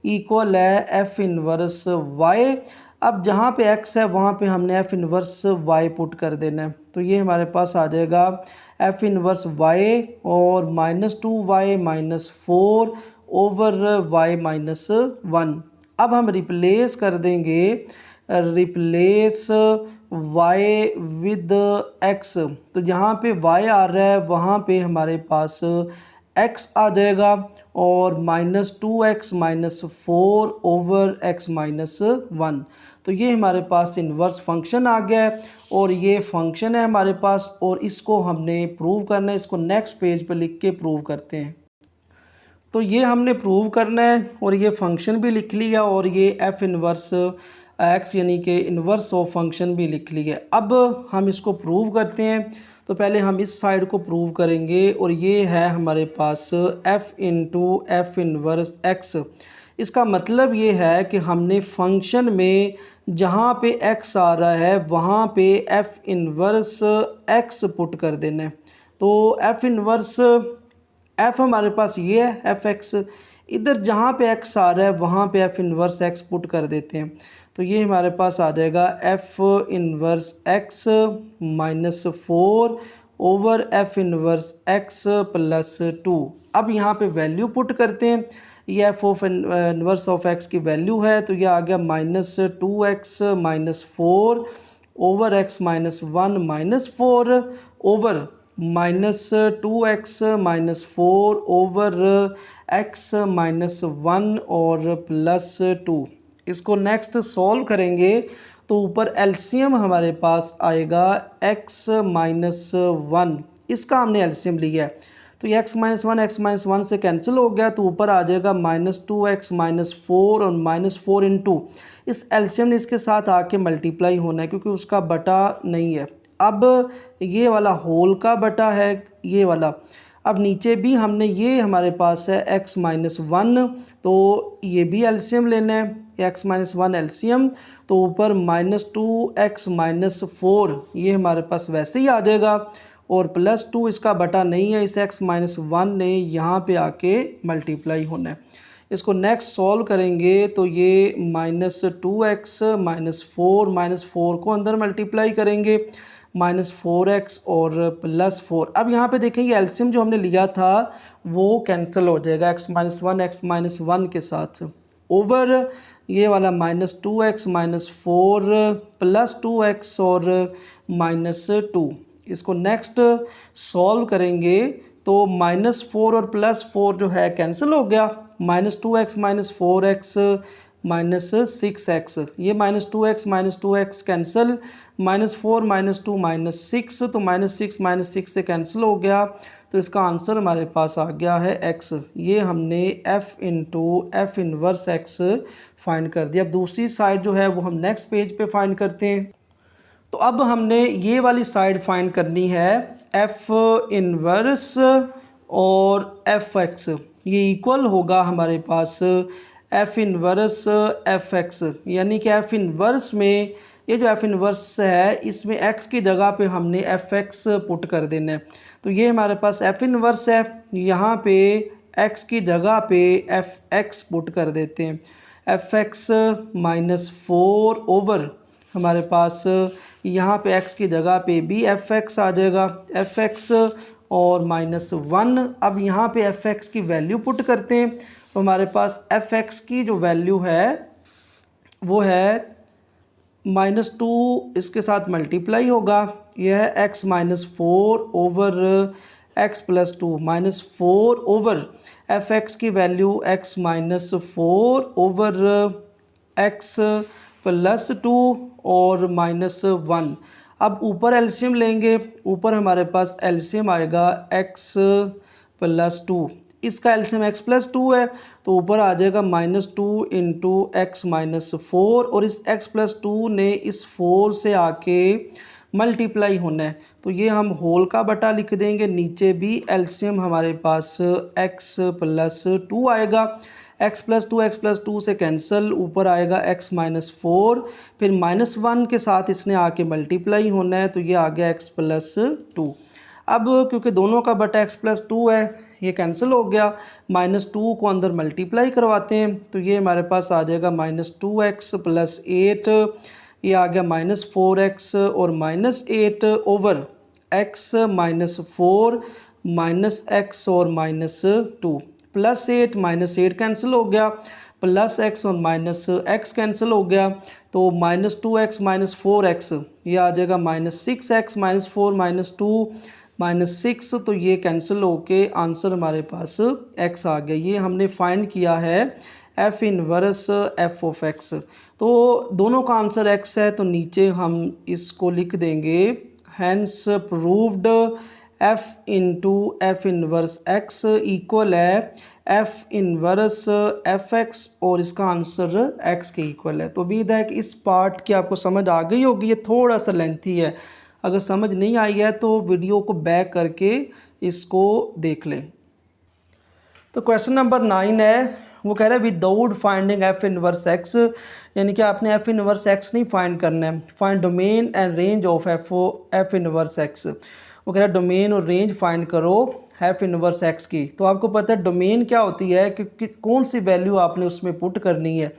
[SPEAKER 1] इक्वल है एफ इनवर्स y। अब जहाँ पे x है वहाँ पे हमने एफ इनवर्स y पुट कर देना है। तो ये हमारे पास आ जाएगा एफ इनवर्स y और -2y -4 ओवर y -1। अब हम रिप्लेस कर देंगे, रिप्लेस y विद x। तो जहाँ पे y आ रहा है वहाँ पे हमारे पास x आ जाएगा और -2x -4 ओवर x -1। तो ये हमारे पास इन्वर्स फंक्शन आ गया है और ये फंक्शन है हमारे पास, और इसको हमने प्रूव करना है। इसको नेक्स्ट पेज पे लिख के प्रूव करते हैं। तो ये हमने प्रूव करना है और ये फंक्शन भी लिख लिया और ये एफ इन्वर्स एक्स यानी कि इन्वर्स ऑफ फंक्शन भी लिख लिया। अब हम इसको प्रूव करते हैं। तो पहले हम इस साइड को प्रूव करेंगे और ये है हमारे पास f into F inverse x. इसका मतलब ये है कि हमने फंक्शन में जहाँ पे x आ रहा है वहाँ पे f इन्वर्स x पुट कर देना है। तो f इन्वर्स f हमारे पास ये है एफ एक्स, इधर जहाँ पे x आ रहा है वहाँ पे f इन्वर्स x पुट कर देते हैं। तो ये हमारे पास आ जाएगा f inverse x -4 over f inverse x + 2। अब यहाँ पे वैल्यू पुट करते हैं। ये f of inverse of x की वैल्यू है, तो ये आ गया -2x -4 over x -1 -4 over -2x -4 over x -1 और +2। इसको नेक्स्ट सॉल्व करेंगे तो ऊपर एलसीएम हमारे पास आएगा x -1। इसका हमने एलसीएम लिया है तो ये x -1 से कैंसिल हो गया, तो ऊपर आ जाएगा -2x -4 और -4 इंटू इस एलसीएम ने इसके साथ आके मल्टीप्लाई होना है क्योंकि उसका बटा नहीं है। अब ये वाला होल का बटा है ये वाला। अब नीचे भी हमने ये हमारे पास है x माइनस वन, तो ये भी एलसीएम लेना है, x माइनस वन एलसीएम, तो ऊपर minus two x minus four ये हमारे पास वैसे ही आ जाएगा, और प्लस टू इसका बटा नहीं है, इस x माइनस वन ने यहाँ पे आके मल्टीप्लाई होना है। इसको नेक्स्ट सॉल्व करेंगे तो ये minus two x minus four को अंदर मल्टीप्लाई करेंगे, माइनस फोर एक्स और प्लस फोर। अब यहाँ पे देखें ये एलसीएम जो हमने लिया था वो कैंसिल हो जाएगा एक्स माइनस वन के साथ, ओवर ये वाला minus two x minus four plus two x और माइनस टू। इसको नेक्स्ट सॉल्व करेंगे तो माइनस फोर और प्लस फोर जो है कैंसिल हो गया, minus two x minus four x minus six x, ये minus two x cancel, minus four minus two minus six, तो माइनस सिक्स से कैंसिल हो गया, तो इसका आंसर हमारे पास आ गया है एक्स। ये हमने F into f inverse x find कर दिया। अब दूसरी साइड जो है वो हम नेक्स्ट पेज पे फाइंड करते हैं। तो अब हमने ये वाली साइड फाइंड करनी है एफ इनवर्स और एफ एक्स, ये इक्वल होगा हमारे पास एफ इनवर्स एफ एक्स, यानी कि एफ इनवर्स में ये जो एफ इनवर्स है इसमें एक्स की जगह पे हमने एफ एक्स पुट कर देना है। तो ये हमारे पास एफ इनवर्स है, यहाँ पे एक्स की जगह पे एफ एक्स पुट कर देते हैं, f x minus four over हमारे पास यहाँ पे x की जगह पे भी एफ एक्स आ जाएगा, एफ एक्स और माइनस वन। अब यहाँ पे एफ एक्स की वैल्यू पुट करते हैं, तो हमारे पास एफ एक्स की जो वैल्यू है वो है माइनस टू, इसके साथ मल्टीप्लाई होगा, यह है x minus four over x plus two, minus four over f x की value x minus four over x plus two और माइनस वन। अब ऊपर एलसीएम लेंगे, ऊपर हमारे पास एलसीएम आएगा x प्लस टू, इसका एलसीएम x प्लस टू है, तो ऊपर आ जाएगा minus two into x minus four, और इस x प्लस टू ने इस फोर से आके मल्टीप्लाई होना है, तो ये हम होल का बटा लिख देंगे, नीचे भी एलसीएम हमारे पास x प्लस टू आएगा, x प्लस टू से कैंसिल, ऊपर आएगा x माइनस फोर, फिर माइनस वन के साथ इसने आके मल्टीप्लाई होना है, तो ये आ गया x प्लस टू। अब क्योंकि दोनों का बटा x प्लस टू है ये कैंसिल हो गया, माइनस टू को अंदर मल्टीप्लाई करवाते हैं, तो ये हमारे पास आ जाएगा minus two x plus eight, ये आ गया माइनस फोर एक्स और minus eight over x minus four minus x और minus two, plus eight minus eight cancel हो गया, प्लस एक्स और माइनस एक्स कैंसिल हो गया, तो minus two x minus four x ये आ जाएगा minus six x minus four minus two minus six, तो ये कैंसिल होके आंसर हमारे पास x आ गया। ये हमने फाइंड किया है f inverse f of x, तो दोनों का आंसर x है, तो नीचे हम इसको लिख देंगे hence proved f into f inverse x equal है एफ इनवर्स एफ एक्स, और इसका आंसर x के इक्वल है। तो उम्मीद है कि इस पार्ट की आपको समझ आ गई होगी, ये थोड़ा सा लेंथी है, अगर समझ नहीं आई है तो वीडियो को बैक करके इसको देख लें। तो क्वेश्चन नंबर 9 है, वो कह रहा है without finding F inverse x, यानी कि आपने एफ इनवर्स एक्स नहीं फाइंड करना है, find domain and range of f inverse x. वो कह रहा है डोमेन और रेंज फाइंड करो एफ इनवर्स एक्स की। तो आपको पता है डोमेन क्या होती है कि कौन सी वैल्यू आपने उसमें पुट करनी है,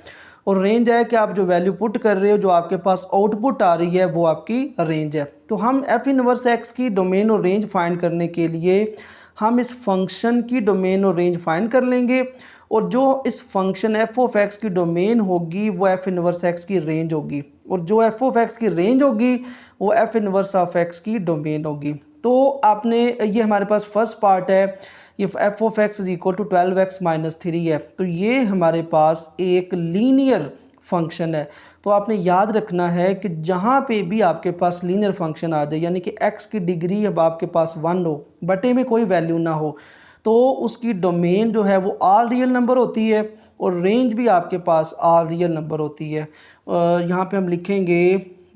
[SPEAKER 1] और रेंज है कि आप जो वैल्यू पुट कर रहे हो जो आपके पास आउटपुट आ रही है वो आपकी रेंज है। तो हम एफ इनवर्स एक्स की डोमेन और रेंज फाइंड करने के लिए हम इस फंक्शन की डोमेन और रेंज फाइंड कर लेंगे, और जो इस फंक्शन एफ ऑफ एक्स की डोमेन होगी वो एफ इनवर्स एक्स की रेंज होगी, और जो एफ ऑफ एक्स की रेंज होगी वो एफ इनवर्स ऑफ एक्स की डोमेन होगी। तो आपने ये हमारे पास फर्स्ट पार्ट है, ये F of x is equal to 12x minus three है, तो ये हमारे पास एक लीनियर फंक्शन है। तो आपने याद रखना है कि जहाँ पे भी आपके पास लीनियर फंक्शन आ जाए, यानी कि x की डिग्री अब आपके पास 1 हो, बटे में कोई वैल्यू ना हो, तो उसकी डोमेन जो है वो आर रियल नंबर होती है, और रेंज भी आपके पास आर रियल नंबर होती है। यहाँ पे हम लिखेंगे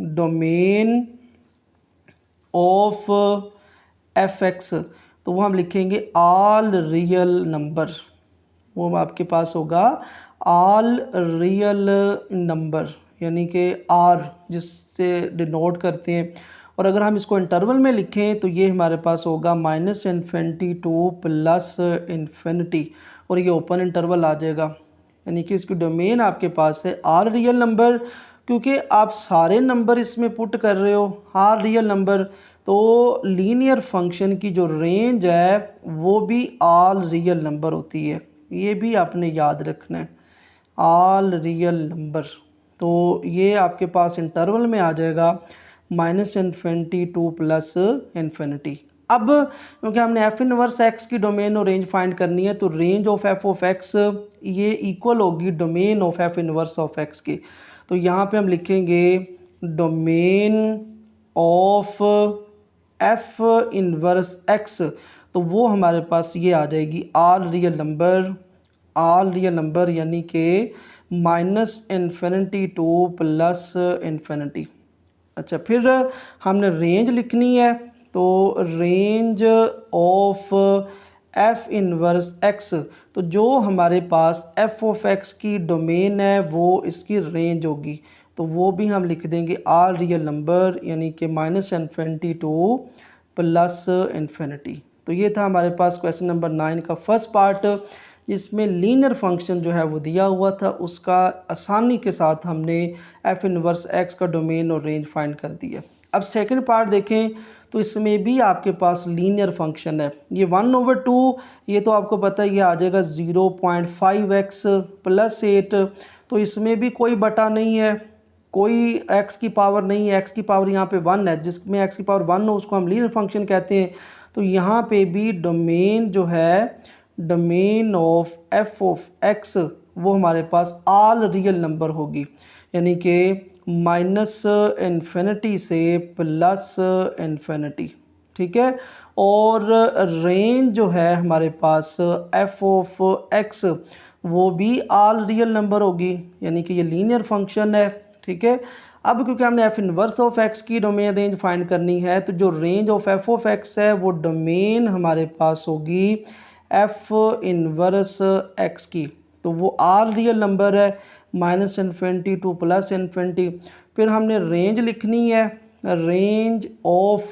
[SPEAKER 1] डोमेन ऑफ एफ एक्स, तो वो हम लिखेंगे ऑल रियल नंबर, वो आपके पास होगा ऑल रियल नंबर, यानी कि आर जिससे डिनोट करते हैं। और अगर हम इसको इंटरवल में लिखें तो ये हमारे पास होगा -इन्फिनिटी टू प्लस इन्फिनिटी, और ये ओपन इंटरवल आ जाएगा, यानी कि इसकी डोमेन आपके पास है आर रियल नंबर, क्योंकि आप सारे नंबर इसमें पुट कर रहे हो आर रियल नंबर, तो लीनियर फंक्शन की जो रेंज है वो भी ऑल रियल नंबर होती है, ये भी आपने याद रखना है, ऑल रियल नंबर। तो ये आपके पास इंटरवल में आ जाएगा -इन्फिनिटी टू प्लस इन्फिनिटी। अब क्योंकि हमने एफ इनवर्स एक्स की डोमेन और रेंज फाइंड करनी है, तो range of f of x ये इक्वल होगी domain of f inverse of x की। तो यहाँ पे हम लिखेंगे domain of f inverse x, तो वो हमारे पास ये आ जाएगी ऑल रियल नंबर, यानी कि -इन्फिनिटी टू प्लस इन्फिनिटी। अच्छा, फिर हमने रेंज लिखनी है, तो range of f inverse x, तो जो हमारे पास एफ ऑफ एक्स की डोमेन है वो इसकी रेंज होगी, तो वो भी हम लिख देंगे ऑल रियल नंबर, यानी कि -इन्फिनिटी टू प्लस इन्फिनिटी। तो ये था हमारे पास क्वेश्चन नंबर 9 का फर्स्ट पार्ट, जिसमें लीनियर फंक्शन जो है वो दिया हुआ था, उसका आसानी के साथ हमने एफ इनवर्स एक्स का डोमेन और रेंज फाइंड कर दिया। अब सेकंड पार्ट देखें, तो इसमें भी आपके पास लीनियर फंक्शन है, ये 1/2, ये तो आपको पता है ये आ जाएगा 0.5x + 8, तो इसमें भी कोई बटा नहीं है, कोई x की पावर नहीं है, x की पावर यहाँ पे 1 है, जिसमें x की पावर 1 हो उसको हम लीनियर फंक्शन कहते हैं। तो यहाँ पे भी डोमेन जो है, domain of f of x, वो हमारे पास ऑल रियल नंबर होगी, यानी कि -इन्फिनिटी से प्लस इन्फिनिटी, ठीक है। और रेंज जो है हमारे पास एफ ऑफ एक्स, वो भी ऑल रियल नंबर होगी, यानी कि ये लीनियर फंक्शन है, ठीक है। अब क्योंकि हमने एफ इनवर्स ऑफ एक्स की डोमेन रेंज फाइंड करनी है, तो जो range of f of x है वो डोमेन हमारे पास होगी एफ इनवर्स एक्स की, तो वो ऑल रियल नंबर है, -इन्फिनिटी टू प्लस इन्फिनिटी। फिर हमने रेंज लिखनी है, range of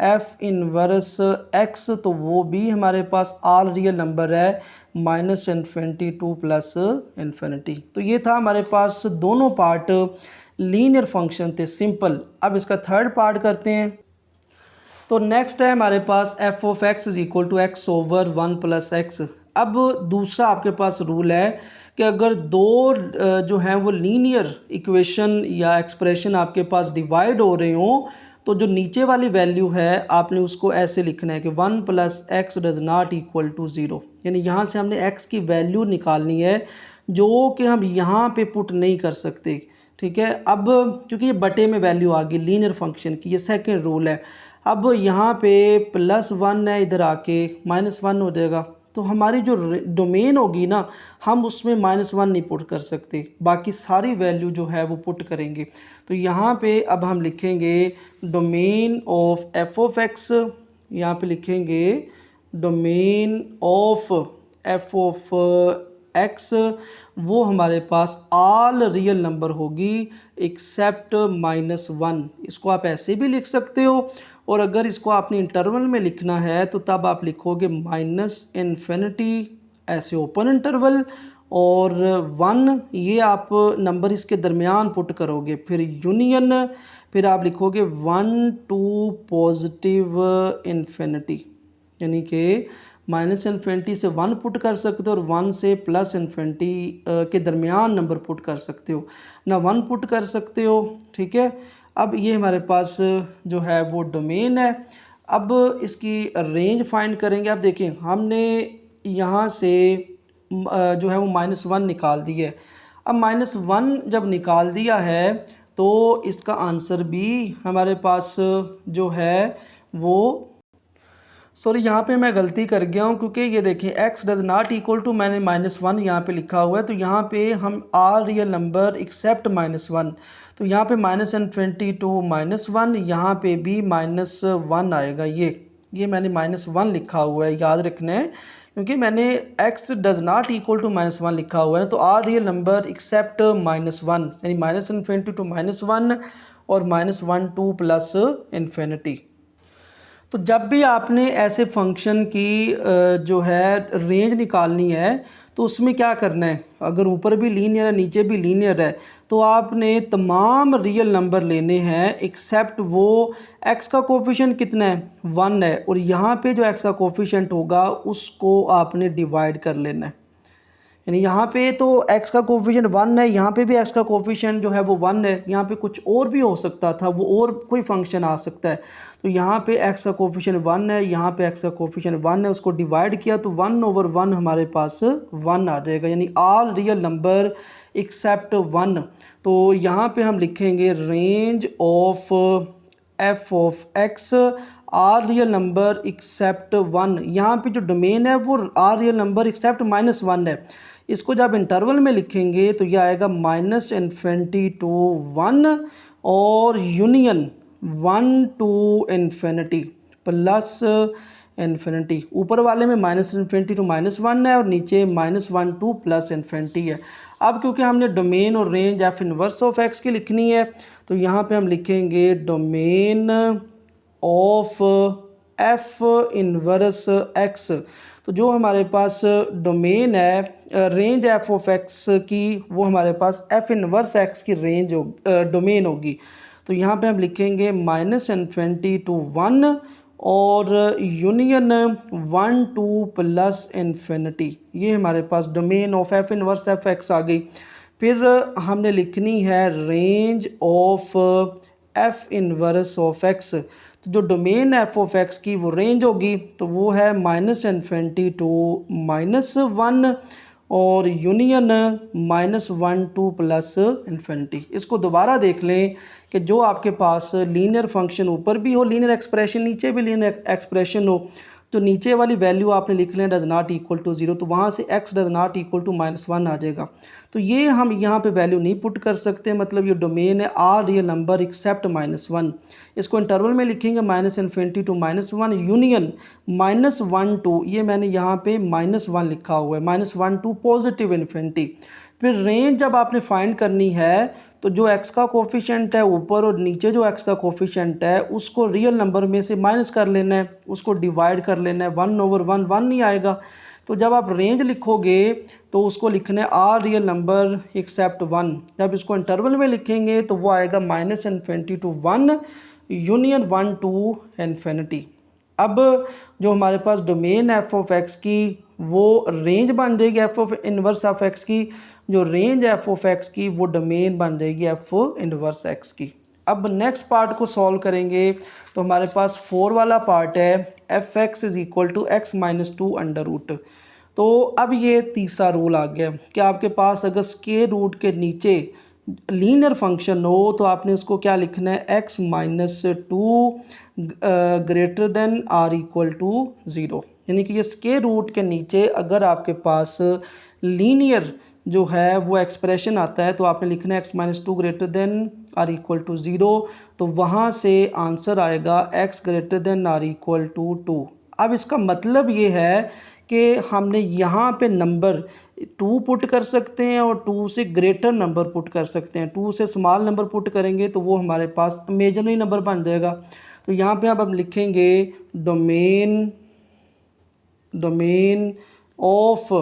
[SPEAKER 1] f inverse x, तो वो भी हमारे पास ऑल रियल नंबर है, -इन्फिनिटी टू प्लस इन्फिनिटी। तो ये था हमारे पास दोनों पार्ट लीनियर फंक्शन थे, सिंपल। अब इसका थर्ड पार्ट करते हैं। तो नेक्स्ट है हमारे पास f of x is equal to x over 1 + x। अब दूसरा आपके पास रूल है कि अगर दो जो हैं वो लीनियर इक्वेशन या एक्सप्रेशन आपके पास डिवाइड हो रहे हों, तो जो नीचे वाली वैल्यू है आपने उसको ऐसे लिखना है कि 1 + x does not equal to 0, यानी यहाँ से हमने x की वैल्यू निकालनी है जो कि हम यहाँ पे पुट नहीं कर सकते, ठीक है। अब क्योंकि ये बटे में वैल्यू आ गई लीनियर फंक्शन की, ये सेकंड रूल है। अब यहाँ पे +1 है, इधर आके -1 हो जाएगा, तो हमारी जो डोमेन होगी ना, हम उसमें -1 नहीं पुट कर सकते, बाकी सारी वैल्यू जो है वो पुट करेंगे। तो यहाँ पे अब हम लिखेंगे domain of f of x, यहाँ पे लिखेंगे domain of f of x, वो हमारे पास ऑल रियल नंबर होगी एक्सेप्ट -1। इसको आप ऐसे भी लिख सकते हो, और अगर इसको आपने इंटरवल में लिखना है तो तब आप लिखोगे -इन्फिनिटी ऐसे ओपन इंटरवल, और 1 ये आप नंबर इसके दरमियान पुट करोगे, फिर यूनियन, फिर आप लिखोगे 1 to पॉजिटिव इन्फिनिटी, यानी कि -इन्फिनिटी से 1 पुट कर सकते हो और 1 से प्लस इन्फिनिटी के दरमियान नंबर पुट कर सकते हो, ना 1 पुट कर सकते हो, ठीक है। अब ये हमारे पास जो है वो डोमेन है। अब इसकी रेंज फाइंड करेंगे। अब देखें हमने यहाँ से जो है वो -1 निकाल दिया है। अब -1 जब निकाल दिया है तो इसका आंसर भी हमारे पास जो है वो, सॉरी यहाँ पे मैं गलती कर गया हूँ, क्योंकि ये देखें x does not equal to, मैंने -1 यहाँ पे लिखा हुआ है, तो यहाँ पे हम आर रियल नंबर एक्सेप्ट -1, तो यहाँ पे -इन्फिनिटी टू -1, यहाँ पे भी -1 आएगा ये, ये मैंने -1 लिखा हुआ है, याद रखना है, क्योंकि मैंने x does not equal to -1 लिखा हुआ है ना, तो आर रियल नंबर एक्सेप्ट -1, यानी -∞ टू -1 और -1 टू प्लस इन्फिनिटी। तो जब भी आपने ऐसे फंक्शन की जो है रेंज निकालनी है, तो उसमें क्या करना है, अगर ऊपर भी लीनियर है नीचे भी लीनियर है, तो आपने तमाम रियल नंबर लेने हैं एक्सेप्ट वो x का कोफिशिएंट कितना है 1 है, और यहाँ पे जो x का कोफिशिएंट होगा उसको आपने डिवाइड कर लेना है। यानी यहाँ पे तो x का कोफिशिएंट 1 है, यहाँ पे भी x का कोफिशिएंट जो है वो 1 है, यहाँ पे कुछ और भी हो सकता था, वो और कोई फंक्शन आ सकता है। तो यहाँ पे x का कोफिशिएंट 1 है, यहाँ पे x का कोफिशिएंट 1 है, उसको डिवाइड किया तो 1/1 हमारे पास 1 आ जाएगा, यानी ऑल रियल नंबर एक्सेप्ट 1। तो यहाँ पे हम लिखेंगे range of f of x are real number except 1। यहाँ पे जो डोमेन है वो आर रियल नंबर एक्सेप्ट -1 है। इसको जब इंटरवल में लिखेंगे तो यह आएगा -∞ टू 1 और union 1 to infinity plus infinity. ऊपर वाले में -∞ टू -1 है और नीचे -1 टू प्लस इन्फिनिटी है। अब क्योंकि हमने डोमेन और range F inverse of x की लिखनी है, तो यहाँ पे हम लिखेंगे domain of f inverse x. तो जो हमारे पास डोमेन है रेंज एफ ऑफ एक्स की, वो हमारे पास एफ इनवर्स एक्स की रेंज डोमेन होगी। तो यहाँ पे हम लिखेंगे -∞ टू 1 और यूनियन 1 टू प्लस इन्फिनिटी। ये हमारे पास domain of f inverse f x आ गई। फिर हमने लिखनी है range of f inverse of x. तो जो डोमेन एफ ऑफ एक्स की वो रेंज होगी, तो वो है -∞ टू -1 और यूनियन -1 टू प्लस इन्फिनिटी। इसको दोबारा देख लें कि जो आपके पास लीनियर फंक्शन ऊपर भी हो, लीनियर एक्सप्रेशन नीचे भी लीनियर एक्सप्रेशन हो, तो नीचे वाली वैल्यू आपने लिख लें डज नॉट इक्वल टू 0, तो वहाँ से x does not equal to -1 आ जाएगा। तो ये हम यहाँ पे वैल्यू नहीं पुट कर सकते, मतलब ये डोमेन है आर रियल नंबर एक्सेप्ट -1। इसको इंटरवल में लिखेंगे -∞ टू -1 यूनियन -1 टू, ये मैंने यहाँ पे -1 लिखा हुआ है, -1 टू पॉजिटिव इन्फिनिटी। फिर रेंज जब आपने फाइंड करनी है, तो जो x का कोफिशिएंट है ऊपर और नीचे जो x का कोफिशिएंट है उसको रियल नंबर में से माइनस कर लेना है, उसको डिवाइड कर लेना है, 1/1 1 नहीं आएगा। तो जब आप रेंज लिखोगे तो उसको लिखना है आर रियल नंबर एक्सेप्ट 1। जब इसको इंटरवल में लिखेंगे तो वो आएगा -∞ टू 1 यूनियन 1 टू इन्फिनिटी। अब जो हमारे पास डोमेन एफ ऑफ एक्स की वो रेंज बन जाएगी F of inverse of x की, जो रेंज एफ ऑफ एक्स की वो डोमेन बन जाएगी एफ इनवर्स एक्स की। अब नेक्स्ट पार्ट को सॉल्व करेंगे तो हमारे पास 4 वाला पार्ट है F x is equal to x - 2 under root. तो अब ये तीसरा रूल आ गया कि आपके पास अगर स्क्वायर रूट के नीचे लीनियर फंक्शन हो तो आपने उसको क्या लिखना है x - 2 greater than or equal to 0। यानी कि ये स्क्वायर रूट के नीचे अगर आपके पास लीनियर जो है वो एक्सप्रेशन आता है तो आपने लिखना है x - 2 greater than or equal to 0, तो वहाँ से आंसर आएगा x greater than or equal to 2। अब इसका मतलब ये है कि हमने यहाँ पे नंबर 2 पुट कर सकते हैं और 2 से ग्रेटर नंबर पुट कर सकते हैं। 2 से स्मॉल नंबर पुट करेंगे तो वो हमारे पास इमेजिनरी नंबर बन जाएगा। तो यहाँ पे अब हम लिखेंगे domain of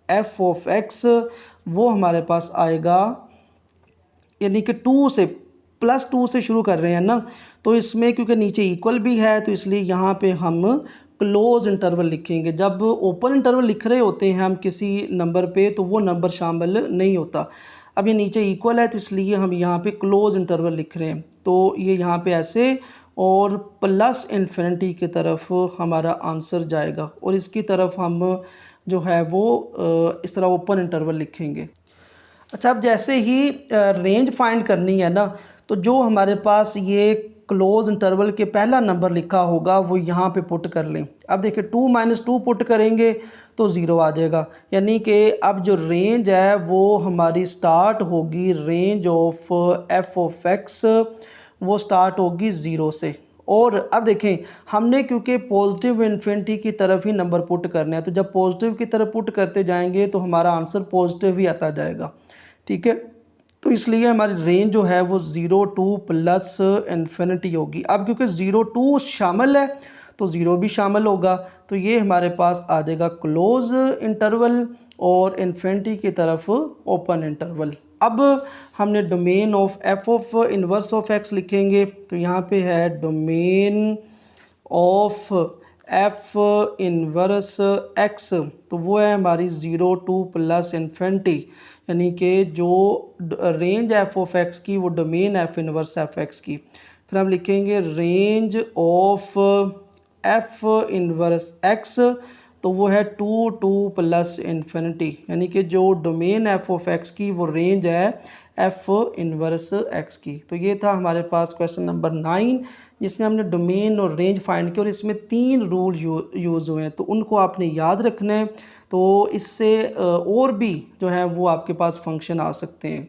[SPEAKER 1] f of x, वो हमारे पास आएगा, यानी कि 2 से +2 से शुरू कर रहे हैं ना, तो इसमें क्योंकि नीचे इक्वल भी है तो इसलिए यहाँ पे हम क्लोज इंटरवल लिखेंगे। जब ओपन इंटरवल लिख रहे होते हैं हम किसी नंबर पे तो वो नंबर शामिल नहीं होता। अब ये नीचे इक्वल है तो इसलिए हम यहाँ पे क्लोज इंटरवल लिख रहे हैं, तो ये यहाँ पे ऐसे और प्लस इन्फिनिटी की तरफ हमारा आंसर जाएगा और इसकी तरफ हम जो है वो इस तरह ओपन इंटरवल लिखेंगे। अच्छा, अब जैसे ही रेंज फाइंड करनी है ना, तो जो हमारे पास ये क्लोज इंटरवल के पहला नंबर लिखा होगा वो यहाँ पे पुट कर लें। अब देखिए 2 - 2 पुट करेंगे तो 0 आ जाएगा, यानी कि अब जो रेंज है वो हमारी स्टार्ट होगी, range of f of x वो स्टार्ट होगी 0 से और अब देखें हमने क्योंकि पॉजिटिव इन्फिनिटी की तरफ ही नंबर पुट करना है, तो जब पॉजिटिव की तरफ पुट करते जाएंगे तो हमारा आंसर पॉजिटिव ही आता जाएगा, ठीक है। तो इसलिए हमारी रेंज जो है वो 0 टू प्लस इन्फिनिटी होगी। अब क्योंकि 0 टू शामिल है तो 0 भी शामिल होगा, तो ये हमारे पास आ जाएगा क्लोज इंटरवल और इन्फिनिटी की तरफ ओपन इंटरवल। अब हमने domain of f of inverse of x लिखेंगे, तो यहाँ पे है domain of f inverse x, तो वो है हमारी 0 टू प्लस इन्फिनिटी, यानी कि जो रेंज एफ ऑफ एक्स की वो domain F inverse f x की। फिर हम लिखेंगे range of f inverse x, तो वो है 2 टू प्लस इन्फिनिटी, यानी कि जो डोमेन एफ ऑफ एक्स की वो रेंज है एफ इनवर्स एक्स की। तो ये था हमारे पास क्वेश्चन नंबर 9, जिसमें हमने डोमेन और रेंज फाइंड किया और इसमें 3 रूल यूज़ हुए हैं, तो उनको आपने याद रखना है। तो इससे और भी जो है वो आपके पास फंक्शन आ सकते हैं।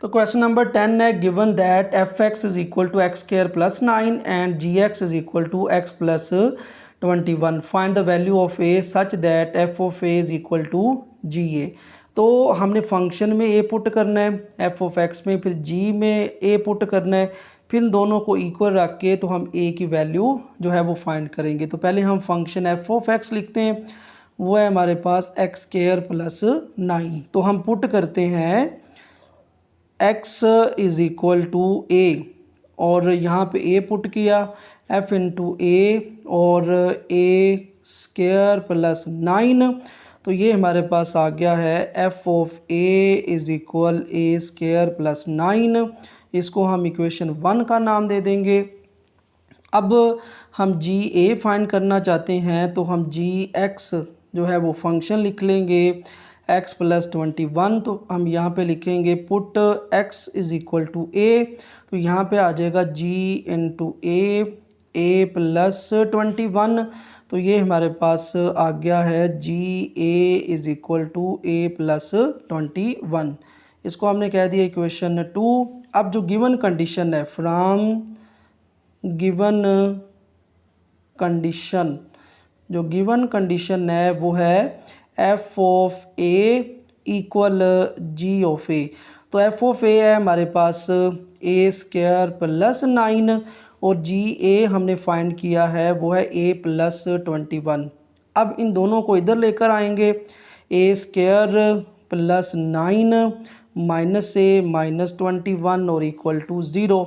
[SPEAKER 1] तो क्वेश्चन नंबर 10 है, given that f x is equal to x square plus 9 and g x is equal to x plus 21, find the value of a such that f of a is equal to g a. तो हमने फंक्शन में ए पुट करना है एफ ऑफ एक्स में, फिर जी में ए पुट करना है, फिर इन दोनों को इक्वल रख के तो हम ए की वैल्यू जो है वो फाइंड करेंगे। तो पहले हम फंक्शन एफ ऑफ एक्स लिखते हैं, वो है हमारे पास एक्स स्क्वायर प्लस 9। तो हम पुट करते हैं x इज़ इक्वल टू ए, और यहाँ पे a पुट किया f इंटू ए और a स्क्वायर प्लस 9, तो ये हमारे पास आ गया है f of a is equal a square plus 9। इसको हम इक्वेशन 1 का नाम दे देंगे। अब हम जी ए फाइंड करना चाहते हैं, तो हम जी एक्स जो है वो फंक्शन लिख लेंगे x प्लस 21, तो हम यहाँ पे लिखेंगे put x is equal to a, तो यहाँ पे आ जाएगा g इंटू ए प्लस 21, तो ये हमारे पास आ गया है g a is equal to a plus 21। इसको हमने कह दिया इक्वेशन 2। अब जो गिवन कंडीशन है, फ्रॉम गिवन कंडीशन, जो गिवन कंडीशन है वो है f of a equal g of a. तो एफ ऑफ ए है हमारे पास ए स्क्वायर प्लस 9 और जी ए हमने फाइंड किया है वो है ए प्लस 21। अब इन दोनों को इधर लेकर आएंगे, ए स्क्वायर प्लस 9 माइनस ए माइनस 21 और इक्वल टू 0।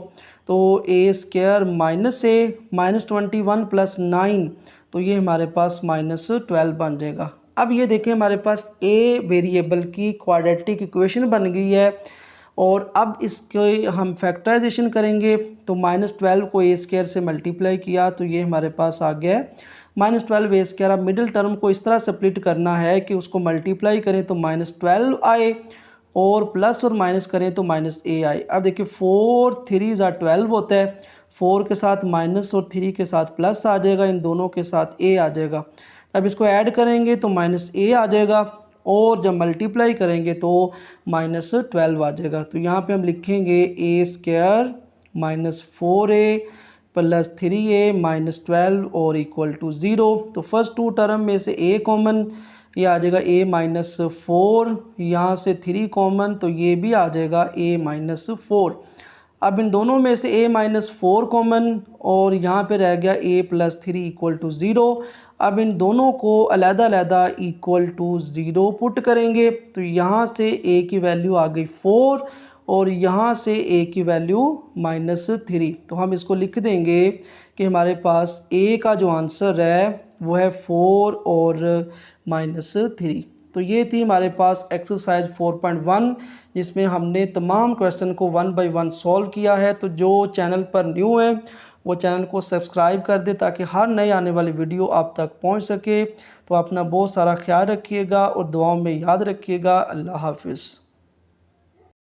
[SPEAKER 1] तो ए स्क्वायर माइनस ए माइनस 21 प्लस 9, तो ये हमारे पास माइनस 12 बन जाएगा। अब ये देखें हमारे पास ए वेरिएबल की क्वाड्रेटिक इक्वेशन बन गई है, और अब इसके हम फैक्टराइजेशन करेंगे, तो माइनस 12 को ए स्क्वायर से मल्टीप्लाई किया तो ये हमारे पास आ गया है माइनस 12 ए स्क्वायर। अब मिडिल टर्म को इस तरह स्प्लिट करना है कि उसको मल्टीप्लाई करें तो माइनस 12 आए और प्लस और माइनस करें तो माइनस ए आए। अब देखिए 4 3 12 होता है, 4 के साथ माइनस और 3 के साथ प्लस आ जाएगा, इन दोनों के साथ ए आ जाएगा। अब इसको ऐड करेंगे तो माइनस ए आ जाएगा, और जब मल्टीप्लाई करेंगे तो माइनस 12 आ जाएगा। तो यहाँ पे हम लिखेंगे a square minus 4a plus 3a minus 12 और इक्वल टू 0। तो फर्स्ट 2 टर्म में से a कॉमन, ये आ जाएगा a माइनस 4, यहाँ से 3 कॉमन तो ये भी आ जाएगा a माइनस 4। अब इन दोनों में से a माइनस 4 कॉमन और यहाँ पे रह गया a प्लस 3 इक्वल टू 0। अब इन दोनों को अलग-अलग इक्वल टू 0 पुट करेंगे, तो यहाँ से a की वैल्यू आ गई 4 और यहाँ से a की वैल्यू माइनस 3। तो हम इसको लिख देंगे कि हमारे पास a का जो आंसर है वो है 4 और माइनस 3। तो ये थी हमारे पास एक्सरसाइज 4.1, जिसमें हमने तमाम क्वेश्चन को 1 बाय 1 सॉल्व किया है। तो जो चैनल पर न्यू है वो चैनल को सब्सक्राइब कर दे ताकि हर नए आने वाली वीडियो आप तक पहुंच सके। तो अपना बहुत सारा ख्याल रखिएगा और दुआओं में याद रखिएगा। अल्लाह हाफिज़।